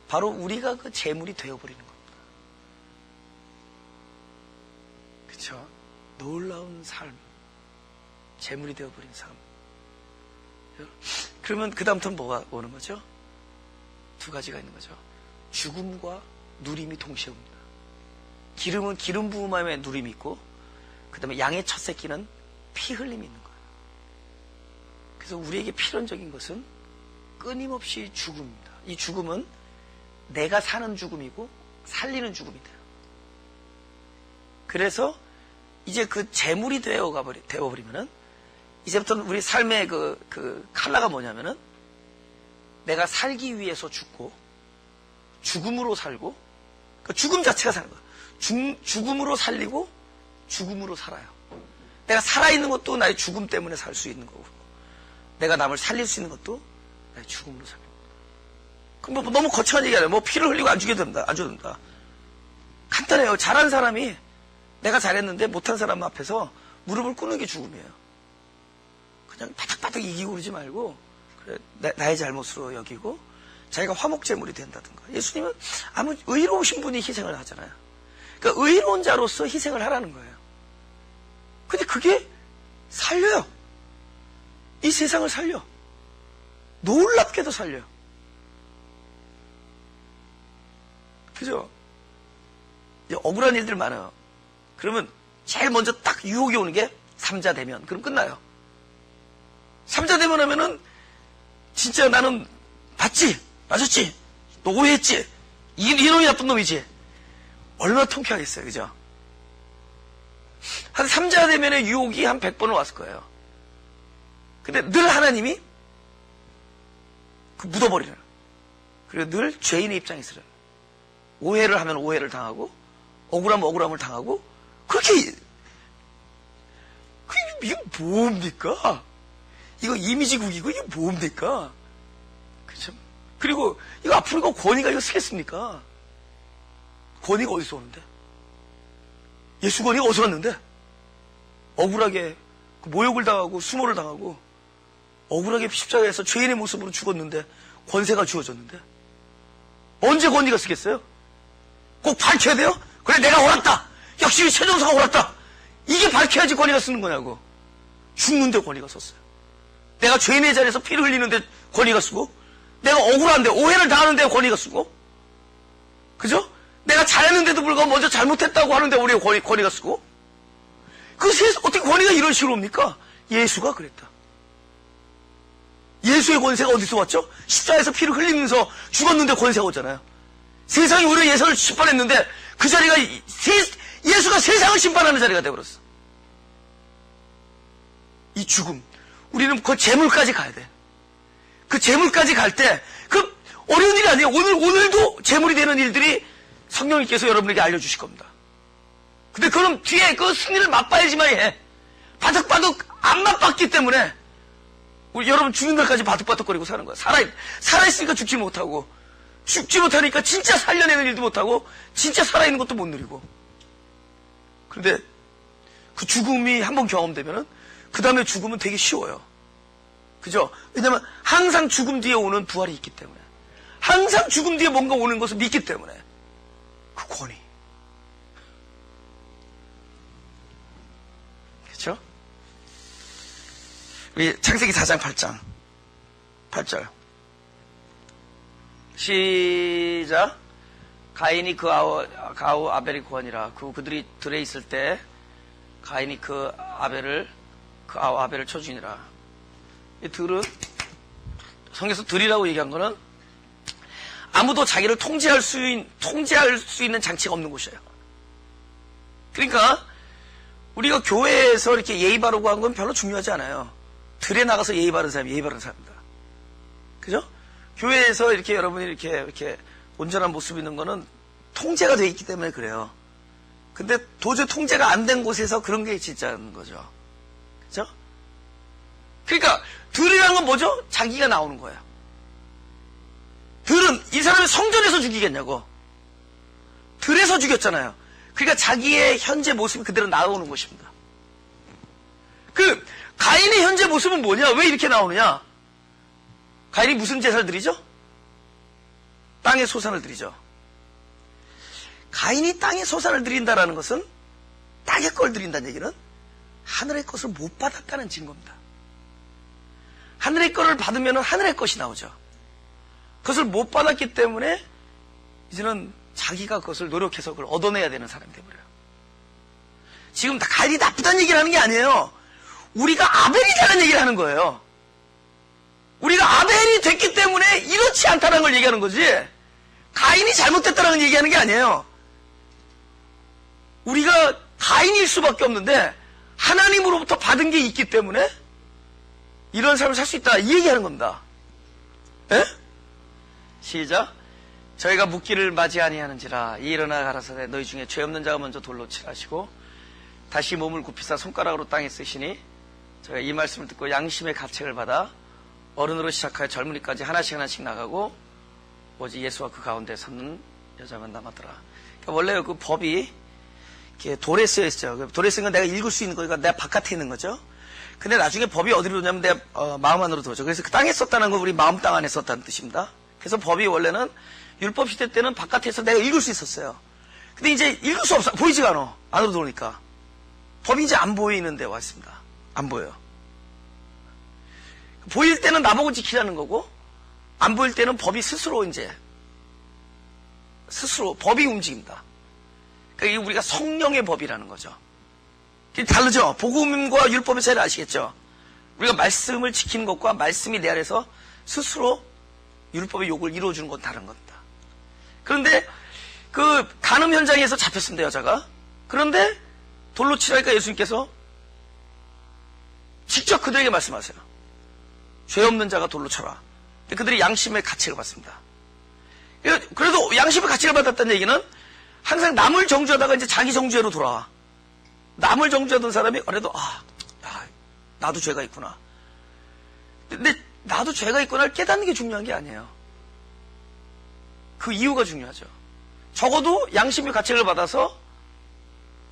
바로 우리가 그 재물이 되어버리는 겁니다. 그렇죠? 놀라운 삶, 재물이 되어버린 삶. 그러면 그 다음부터는 뭐가 오는 거죠? 두 가지가 있는 거죠. 죽음과 누림이 동시에 옵니다. 기름은 기름 부음함에 누림이 있고 그 다음에 양의 첫 새끼는 피 흘림이 있는 거예요. 그래서 우리에게 필연적인 것은 끊임없이 죽음입니다. 이 죽음은 내가 사는 죽음이고 살리는 죽음이 돼요. 그래서 이제 그 재물이 되어버리면은 이제부터는 우리 삶의 그 칼라가 뭐냐면은 내가 살기 위해서 죽고 죽음으로 살고 그 죽음 자체가 사는 거예요. 죽음으로 살리고 죽음으로 살아요. 내가 살아있는 것도 나의 죽음 때문에 살 수 있는 거고 내가 남을 살릴 수 있는 것도 나의 죽음으로 살고. 그럼 뭐 너무 거창한 얘기 아니에요. 뭐 피를 흘리고 안 죽여도 된다. 안 죽여도 된다. 간단해요. 잘한 사람이 내가 잘했는데 못한 사람 앞에서 무릎을 꿇는 게 죽음이에요. 그냥 바닥바닥 이기고 그러지 말고 그래, 나의 잘못으로 여기고 자기가 화목제물이 된다든가. 예수님은 아무 의로우신 분이 희생을 하잖아요. 그러니까 의로운 자로서 희생을 하라는 거예요. 근데 그게 살려요. 이 세상을 살려. 놀랍게도 살려요. 그죠? 억울한 일들 많아요. 그러면 제일 먼저 딱 유혹이 오는 게 삼자대면. 그럼 끝나요. 삼자대면 하면은 진짜 나는 봤지? 맞았지? 너 오해했지? 이놈이 나쁜 놈이지? 얼마나 통쾌하겠어요. 그죠? 한 삼자대면의 유혹이 한 100번은 왔을 거예요. 근데 늘 하나님이 묻어버리는. 그리고 늘 죄인의 입장에 있으려는. 오해를 하면 오해를 당하고 억울하면 억울함을 당하고 그게 뭡니까? 이거 이미지국이고 이게 뭡니까? 그렇죠? 그리고 이거 앞으로 이거 권위가 이거 쓰겠습니까? 권위가 어디서 오는데? 예수 권위가 어디서 왔는데? 억울하게 모욕을 당하고 수모를 당하고 억울하게 십자가에서 죄인의 모습으로 죽었는데 권세가 주어졌는데 언제 권위가 쓰겠어요? 꼭 밝혀야 돼요? 그래 내가 옳았다. 역시 최종사가 옳았다. 이게 밝혀야지 권위가 쓰는 거냐고. 죽는데 권위가 썼어요. 내가 죄인의 자리에서 피를 흘리는데 권위가 쓰고 내가 억울한데 오해를 당하는데 권위가 쓰고 그죠? 내가 잘했는데도 불구하고 먼저 잘못했다고 하는데 우리가 권위가 쓰고 그 세상 어떻게 권위가 이런 식으로 옵니까? 예수가 그랬다. 예수의 권세가 어디서 왔죠? 십자가에서 피를 흘리면서 죽었는데 권세가 오잖아요. 세상이 우리의 예선을 심판했는데 그 자리가 예수가 세상을 심판하는 자리가 되어버렸어. 이 죽음 우리는 그 재물까지 가야 돼. 그 재물까지 갈 때 그 어려운 일이 아니에요. 오늘도 재물이 되는 일들이 성령님께서 여러분에게 알려주실 겁니다. 근데 그럼 뒤에 그 승리를 맛봐야지만 해. 바득바득 안 맛봤기 때문에 우리 여러분 죽는 날까지 바득바득거리고 사는 거야. 살아있으니까 죽지 못하고 죽지 못하니까 진짜 살려내는 일도 못하고 진짜 살아있는 것도 못 누리고. 그런데 그 죽음이 한번 경험되면은 그 다음에 죽음은 되게 쉬워요. 그죠? 왜냐면 항상 죽음 뒤에 오는 부활이 있기 때문에 항상 죽음 뒤에 뭔가 오는 것을 믿기 때문에 그 권위. 그렇죠? 우리 창세기 4장 8절 시작. 가인이 그 아우 아벨이 구하니라. 그들이 들에 있을 때 가인이 그 아우 아벨을 쳐주니라. 이 들은 성경에서 들이라고 얘기한 거는 아무도 자기를 통제할 수 있는 장치가 없는 곳이에요. 그러니까 우리가 교회에서 이렇게 예의 바르고 한 건 별로 중요하지 않아요. 들에 나가서 예의 바른 사람이 예의 바른 사람입니다. 그죠? 교회에서 이렇게 여러분이 이렇게 온전한 모습이 있는 거는 통제가 돼 있기 때문에 그래요. 근데 도저히 통제가 안 된 곳에서 그런 게 진짜인 거죠. 그죠? 그러니까 들이라는 건 뭐죠? 자기가 나오는 거예요. 들은 이 사람이 성전에서 죽이겠냐고. 들에서 죽였잖아요. 그러니까 자기의 현재 모습이 그대로 나오는 것입니다. 가인의 현재 모습은 뭐냐? 왜 이렇게 나오느냐? 가인이 무슨 제사를 드리죠? 땅의 소산을 드리죠. 가인이 땅의 소산을 드린다라는 것은 땅의 걸 드린다는 얘기는 하늘의 것을 못 받았다는 증거입니다. 하늘의 것을 받으면 하늘의 것이 나오죠. 그것을 못 받았기 때문에 이제는 자기가 그것을 노력해서 그걸 얻어내야 되는 사람이 되어버려요. 지금 가인이 나쁘다는 얘기를 하는 게 아니에요. 우리가 아벨이라는 얘기를 하는 거예요. 우리가 아벨이 됐기 때문에 이렇지 않다는 걸 얘기하는 거지, 가인이 잘못됐다는 걸 얘기하는 게 아니에요. 우리가 가인일 수밖에 없는데 하나님으로부터 받은 게 있기 때문에 이런 삶을 살 수 있다, 이 얘기하는 겁니다. 에? 시작. 저희가 묻기를 맞이 아니하는지라. 일어나 가라사대 너희 중에 죄 없는 자가 먼저 돌로 칠하시고 다시 몸을 굽히사 손가락으로 땅에 쓰시니, 저희가 이 말씀을 듣고 양심의 가책을 받아 어른으로 시작하여 젊은이까지 하나씩 나가고 오직 예수와 그 가운데 섰는 여자만 남았더라. 그러니까 원래 그 법이 이렇게 돌에 쓰여 있어요. 돌에 쓰인 건 내가 읽을 수 있는 거니까 내가 바깥에 있는 거죠. 근데 나중에 법이 어디로 오냐면 내 마음 안으로 들어오죠. 그래서 그 땅에 썼다는 건 우리 마음 땅 안에 썼다는 뜻입니다. 그래서 법이 원래는 율법 시대 때는 바깥에서 내가 읽을 수 있었어요. 근데 이제 읽을 수 없어. 보이지가 않아. 안으로 들어오니까. 법이 이제 안 보이는 데 와 있습니다. 안 보여요. 보일 때는 나보고 지키라는 거고, 안 보일 때는 법이 스스로 법이 움직입니다. 그러니까 이게 우리가 성령의 법이라는 거죠. 다르죠? 복음과 율법의 차이를 아시겠죠? 우리가 말씀을 지키는 것과 말씀이 내 안에서 스스로 율법의 요구를 이루어주는 건 다른 겁니다. 그런데 그 간음 현장에서 잡혔습니다, 여자가. 그런데 돌로 치라니까 예수님께서 직접 그들에게 말씀하세요. 죄 없는 자가 돌로 쳐라. 그들이 양심의 가책을 받습니다. 그래도 양심의 가책을 받았다는 얘기는 항상 남을 정죄하다가 이제 자기 정죄로 돌아와. 남을 정죄하던 사람이 그래도 나도 죄가 있구나. 근데 나도 죄가 있구나를 깨닫는 게 중요한 게 아니에요. 그 이유가 중요하죠. 적어도 양심의 가책을 받아서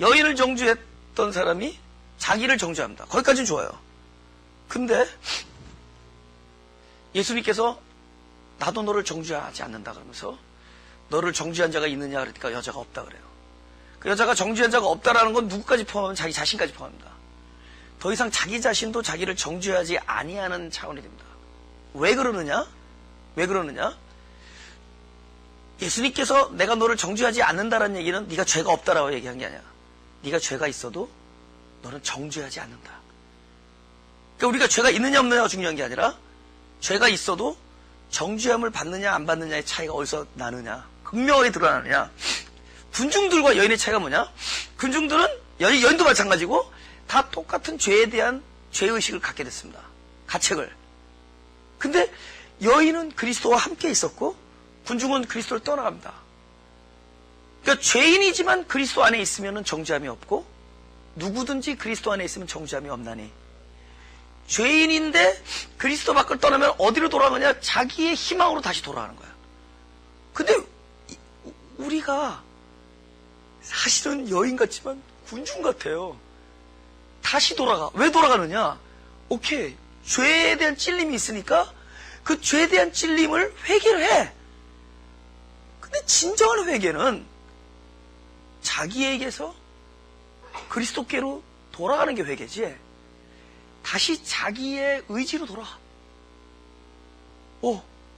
여인을 정죄했던 사람이 자기를 정죄합니다. 거기까지는 좋아요. 근데 예수님께서 나도 너를 정죄하지 않는다 그러면서 너를 정죄한 자가 있느냐 그러니까 여자가 없다 그래요. 그 여자가 정죄한 자가 없다라는 건 누구까지 포함하면 자기 자신까지 포함합니다. 더 이상 자기 자신도 자기를 정죄하지 아니하는 차원이 됩니다. 왜 그러느냐? 예수님께서 내가 너를 정죄하지 않는다라는 얘기는 네가 죄가 없다라고 얘기한 게 아니야. 네가 죄가 있어도 너는 정죄하지 않는다. 그러니까 우리가 죄가 있느냐 없느냐가 중요한 게 아니라 죄가 있어도 정죄함을 받느냐 안 받느냐의 차이가 어디서 나느냐, 극명하게 드러나느냐. 군중들과 여인의 차이가 뭐냐? 군중들은 여인도 마찬가지고 다 똑같은 죄에 대한 죄의식을 갖게 됐습니다. 가책을. 근데 여인은 그리스도와 함께 있었고 군중은 그리스도를 떠나갑니다. 그러니까 죄인이지만 그리스도 안에 있으면 정죄함이 없고 누구든지 그리스도 안에 있으면 정죄함이 없나니, 죄인인데 그리스도 밖을 떠나면 어디로 돌아가느냐? 자기의 희망으로 다시 돌아가는 거야. 근데 우리가 사실은 여인 같지만 군중 같아요. 다시 돌아가. 왜 돌아가느냐? 오케이, 죄에 대한 찔림이 있으니까 그 죄에 대한 찔림을 회개를 해. 근데 진정한 회개는 자기에게서 그리스도께로 돌아가는 게 회개지, 다시 자기의 의지로 돌아가.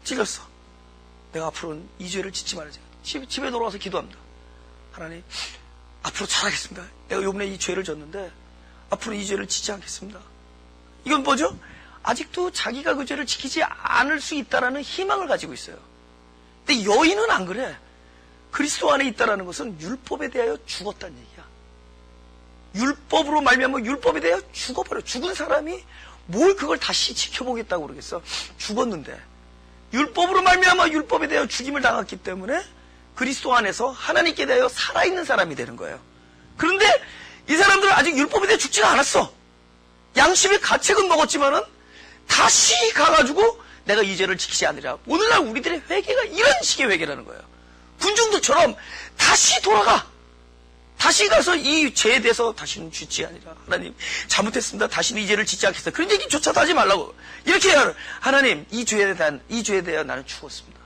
찔렸어. 내가 앞으로는 이 죄를 짓지 말아야지. 집에 돌아와서 기도합니다. 하나님, 앞으로 잘하겠습니다. 내가 요번에 이 죄를 졌는데 앞으로 이 죄를 짓지 않겠습니다. 이건 뭐죠? 아직도 자기가 그 죄를 지키지 않을 수 있다는 희망을 가지고 있어요. 근데 여인은 안 그래. 그리스도 안에 있다는 것은 율법에 대하여 죽었다는 얘기야. 율법으로 말미암아 율법에 대하여 죽어버려. 죽은 사람이 뭘 그걸 다시 지켜보겠다고 그러겠어. 죽었는데 율법으로 말미암아 율법에 대하여 죽임을 당했기 때문에 그리스도 안에서 하나님께 대하여 살아있는 사람이 되는 거예요. 그런데 이 사람들은 아직 율법에 대해 죽지는 않았어. 양심의 가책은 먹었지만은 다시 가가지고 내가 이 죄를 지키지 않으리라. 오늘날 우리들의 회개가 이런 식의 회개라는 거예요. 군중들처럼 다시 돌아가. 다시 가서 이 죄에 대해서 다시는 짓지 아니라. 하나님, 잘못했습니다. 다시는 이 죄를 짓지 않겠습니다. 그런 얘기조차도 하지 말라고. 이렇게 해야 하나님, 이 죄에 대하여 나는 죽었습니다.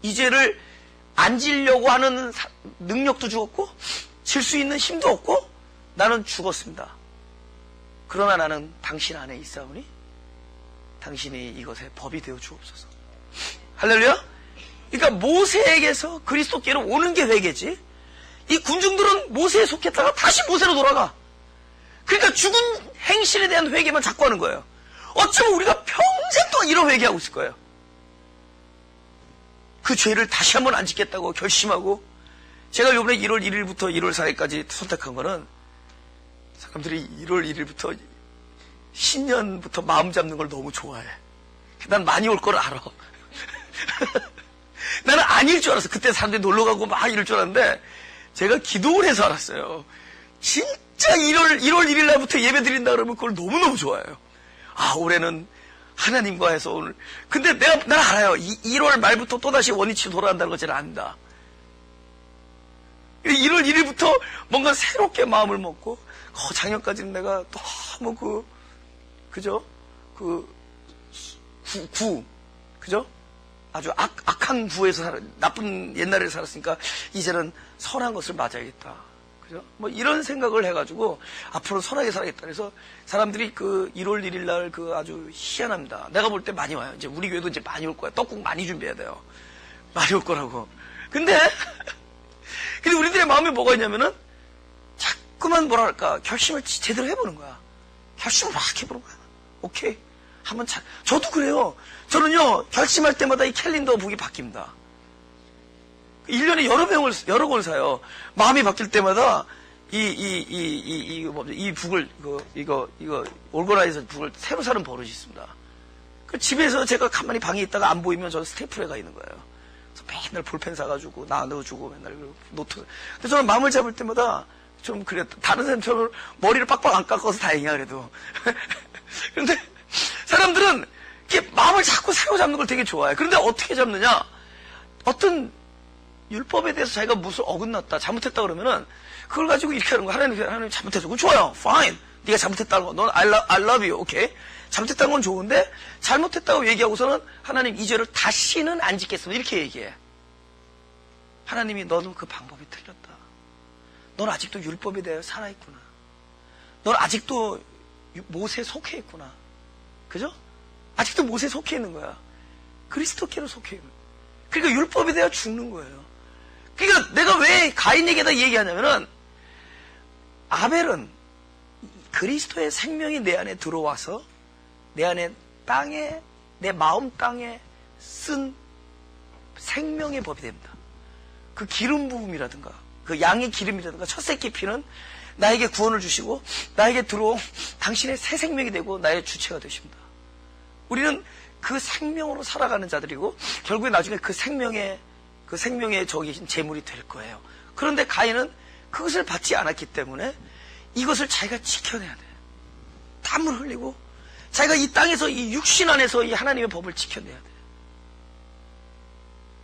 이 죄를 안 지려고 하는 능력도 죽었고 질 수 있는 힘도 없고 나는 죽었습니다. 그러나 나는 당신 안에 있사오니 당신이 이것의 법이 되어 주옵소서. 할렐루야. 그러니까 모세에게서 그리스도께로 오는 게 회개지, 이 군중들은 모세에 속했다가 다시 모세로 돌아가. 그러니까 죽은 행실에 대한 회개만 자꾸 하는 거예요. 어쩌면 우리가 평생 동안 이런 회개하고 있을 거예요. 그 죄를 다시 한번 안 짓겠다고 결심하고. 제가 이번에 1월 1일부터 1월 4일까지 선택한 거는, 사람들이 1월 1일부터 신년부터 마음 잡는 걸 너무 좋아해. 난 많이 올 걸 알아. 나는 아닐 줄 알았어. 그때 사람들이 놀러 가고 막 이럴 줄 알았는데 제가 기도를 해서 알았어요. 진짜 1월 1일 날부터 예배 드린다 그러면 그걸 너무너무 좋아해요. 아, 올해는 하나님과 해서 오늘. 근데 난 알아요. 1월 말부터 또다시 원위치 돌아간다는 걸 제가 안다. 1월 1일부터 뭔가 새롭게 마음을 먹고, 작년까지는 내가 너무 그죠? 그죠? 아주 악한 구에서 나쁜 옛날에 살았으니까 이제는 선한 것을 맞아야겠다. 그죠? 뭐 이런 생각을 해가지고 앞으로 선하게 살아야겠다. 그래서 사람들이 1월 1일 날 아주 희한합니다. 내가 볼 때 많이 와요. 이제 우리 교회도 이제 많이 올 거야. 떡국 많이 준비해야 돼요. 많이 올 거라고. 근데 우리들의 마음에 뭐가 있냐면은 자꾸만 뭐랄까 결심을 제대로 해보는 거야. 결심을 막 해보는 거야. 오케이. 한번 저도 그래요. 저는요, 결심할 때마다 이 캘린더 북이 바뀝니다. 1년에 여러 권 사요. 마음이 바뀔 때마다 이 북을, 이거, 올거라에서 북을 새로 사는 버릇이 있습니다. 집에서 제가 가만히 방에 있다가 안 보이면 저는 스태프에 가 있는 거예요. 그래서 맨날 볼펜 사가지고, 넣어주고, 맨날 노트. 근데 저는 마음을 잡을 때마다 좀 그래. 다른 사람처럼 머리를 빡빡 안 깎아서 다행이야, 그래도. 그런데 사람들은 이렇게 마음을 자꾸 사로잡는 걸 되게 좋아해. 그런데 어떻게 잡느냐? 어떤 율법에 대해서 자기가 무슨 어긋났다, 잘못했다 그러면은 그걸 가지고 이렇게 하는 거야. 하나님 잘못했어. 그건 좋아요. Fine. 네가 잘못했다는 거. 넌 I love you. 오케이. 잘못했다는 건 좋은데 잘못했다고 얘기하고서는 하나님 이 죄를 다시는 안 짓겠습니다. 이렇게 얘기해. 하나님이 너는 그 방법이 틀렸다. 넌 아직도 율법에 대해 살아있구나. 넌 아직도 모세에 속해 있구나. 그죠? 아직도 모세에 속해 있는 거야. 그리스도께로 속해 있는 거야. 그러니까 율법에 대해 죽는 거예요. 그러니까 내가 왜 가인에게다 얘기하냐면은, 아벨은 그리스도의 생명이 내 안에 들어와서 내 안에 땅에, 내 마음 땅에 쓴 생명의 법이 됩니다. 그 기름 부음이라든가 그 양의 기름이라든가 첫 새끼 피는 나에게 구원을 주시고 나에게 들어온 당신의 새 생명이 되고 나의 주체가 되십니다. 우리는 그 생명으로 살아가는 자들이고 결국에 나중에 그 생명의 저기 재물이 될 거예요. 그런데 가인은 그것을 받지 않았기 때문에 이것을 자기가 지켜내야 돼. 땀을 흘리고 자기가 이 땅에서 이 육신 안에서 이 하나님의 법을 지켜내야 돼.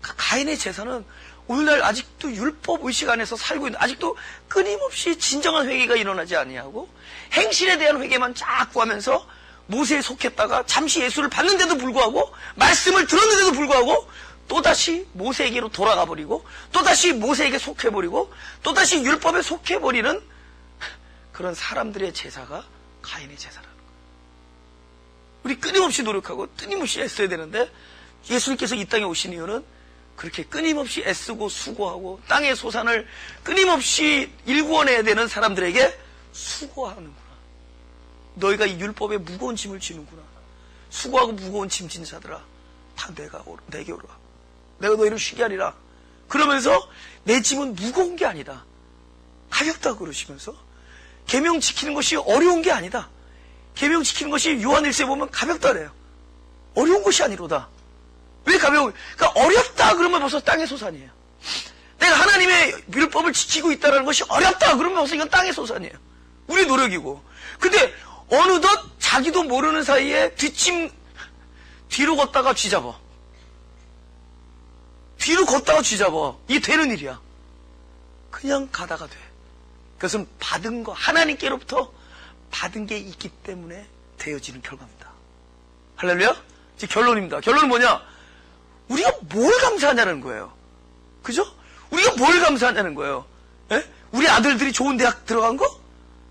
가인의 제사는 오늘날 아직도 율법 의식 안에서 살고 있는, 아직도 끊임없이 진정한 회개가 일어나지 아니하고 행실에 대한 회개만 자꾸 하면서 모세에 속했다가 잠시 예수를 받는데도 불구하고, 말씀을 들었는데도 불구하고 또다시 모세에게로 돌아가 버리고 또다시 모세에게 속해버리고 또다시 율법에 속해버리는 그런 사람들의 제사가 가인의 제사라는 거예요. 우리 끊임없이 노력하고 끊임없이 애써야 되는데 예수님께서 이 땅에 오신 이유는 그렇게 끊임없이 애쓰고 수고하고 땅의 소산을 끊임없이 일구어내야 되는 사람들에게 수고하는구나. 너희가 이 율법에 무거운 짐을 지는구나. 수고하고 무거운 짐 진 자들아, 다 내게 오라. 내가 너희를 쉬게 하리라. 그러면서 내 짐은 무거운 게 아니다, 가볍다 그러시면서 계명 지키는 것이 어려운 게 아니다. 계명 지키는 것이 요한일서에 보면 가볍다 그래요. 어려운 것이 아니로다. 왜 가벼운? 그러니까 어렵다 그러면 벌써 땅의 소산이에요. 내가 하나님의 율법을 지키고 있다는 것이 어렵다 그러면 벌써 이건 땅의 소산이에요. 우리 노력이고. 근데 어느덧 자기도 모르는 사이에 뒷짐 뒤로 걷다가 쥐잡아. 뒤로 걷다가 쥐잡아. 이게 되는 일이야. 그냥 가다가 돼. 그것은 받은 거, 하나님께로부터 받은 게 있기 때문에 되어지는 결과입니다. 할렐루야? 이제 결론입니다. 결론은 뭐냐? 우리가 뭘 감사하냐는 거예요. 그죠? 우리가 뭘 감사하냐는 거예요. 에? 우리 아들들이 좋은 대학 들어간 거?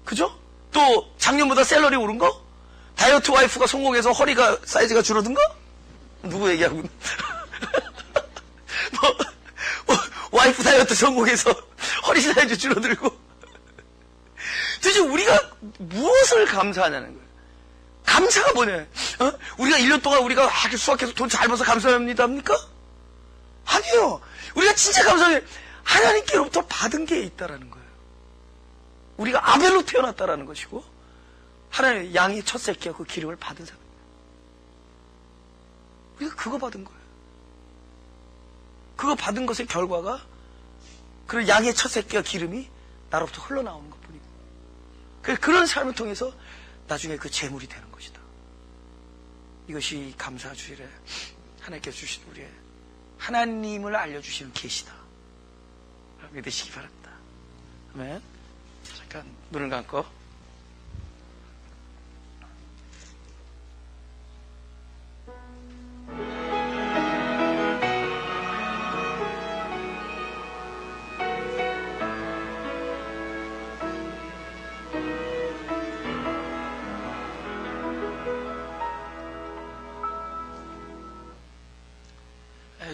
그죠? 또 작년보다 샐러리 오른 거? 다이어트 와이프가 성공해서 허리가 사이즈가 줄어든 거? 누구 얘기하고 있는? 와이프 다이어트 성공해서 허리 사이즈 줄어들고. 도대체 우리가 무엇을 감사하냐는 거예요. 감사가 뭐냐? 우리가 1년 동안 우리가 수학해서 돈 잘 벌어서 감사합니다 합니까? 아니에요. 우리가 진짜 감사해. 하나님께로부터 받은 게 있다라는 거예요. 우리가 아벨로 태어났다라는 것이고, 하나님의 양의 첫 새끼와 그 기름을 받은 사람입니다. 우리가 그거 받은 거예요. 그거 받은 것의 결과가 그런 양의 첫 새끼와 기름이 나로부터 흘러나오는 것뿐이고, 그런 삶을 통해서 나중에 그 재물이 되는 것이다. 이것이 감사주일에 하나님께서 주신 우리의 하나님을 알려주시는 계시다. 믿으시기 바랍니다. 아멘. 잠깐 눈을 감고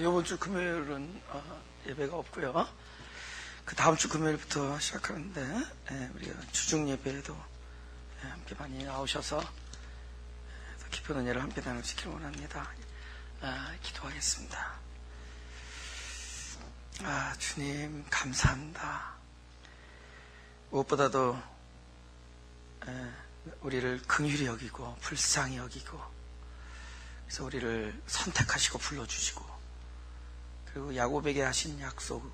이번 주 금요일은 예배가 없고요. 그 다음 주 금요일부터 시작하는데 우리가 주중 예배에도 함께 많이 나오셔서 더 깊은 은혜를 함께 나누시길 원합니다. 기도하겠습니다. 주님 감사합니다. 무엇보다도 우리를 긍휼히 여기고 불쌍히 여기고, 그래서 우리를 선택하시고 불러주시고, 그리고 야곱에게 하신 약속,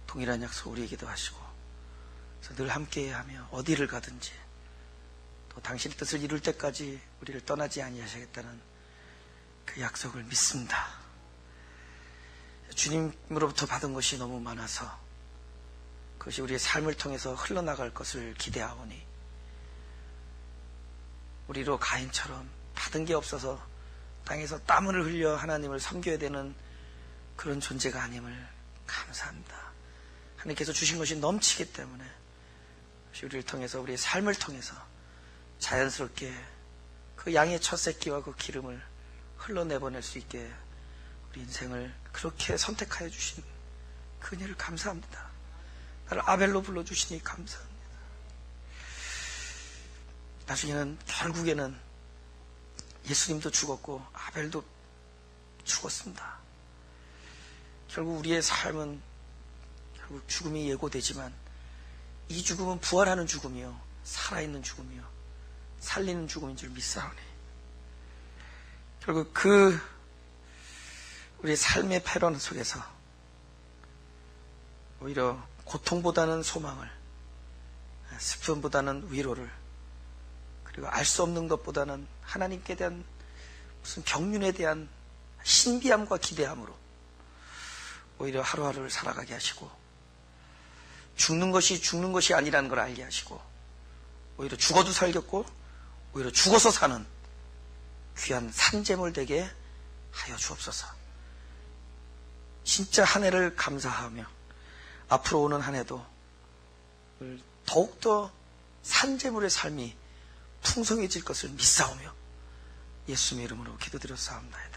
동일한 약속 우리에게도 하시고, 그래서 늘 함께하며 어디를 가든지 또 당신의 뜻을 이룰 때까지 우리를 떠나지 아니하시겠다는 그 약속을 믿습니다. 주님으로부터 받은 것이 너무 많아서 그것이 우리의 삶을 통해서 흘러나갈 것을 기대하오니, 우리로 가인처럼 받은 게 없어서 땅에서 땀을 흘려 하나님을 섬겨야 되는 그런 존재가 아님을 감사합니다. 하나님께서 주신 것이 넘치기 때문에 우리를 통해서, 우리의 삶을 통해서 자연스럽게 그 양의 첫 새끼와 그 기름을 흘러내보낼 수 있게 우리 인생을 그렇게 선택하여 주신 그 은혜를 감사합니다. 나를 아벨로 불러주시니 감사합니다. 나중에는 결국에는 예수님도 죽었고 아벨도 죽었습니다. 결국 우리의 삶은 결국 죽음이 예고되지만, 이 죽음은 부활하는 죽음이요, 살아있는 죽음이요, 살리는 죽음인 줄 믿사오니, 결국 그 우리의 삶의 패러는 속에서 오히려 고통보다는 소망을, 슬픔보다는 위로를, 그리고 알 수 없는 것보다는 하나님께 대한 무슨 경륜에 대한 신비함과 기대함으로 오히려 하루하루를 살아가게 하시고, 죽는 것이 아니라는 걸 알게 하시고, 오히려 죽어도 살겠고 오히려 죽어서 사는 귀한 산재물 되게 하여 주옵소서. 진짜 한 해를 감사하며 앞으로 오는 한 해도 더욱더 산재물의 삶이 풍성해질 것을 믿사오며 예수님의 이름으로 기도드렸사옵나이다.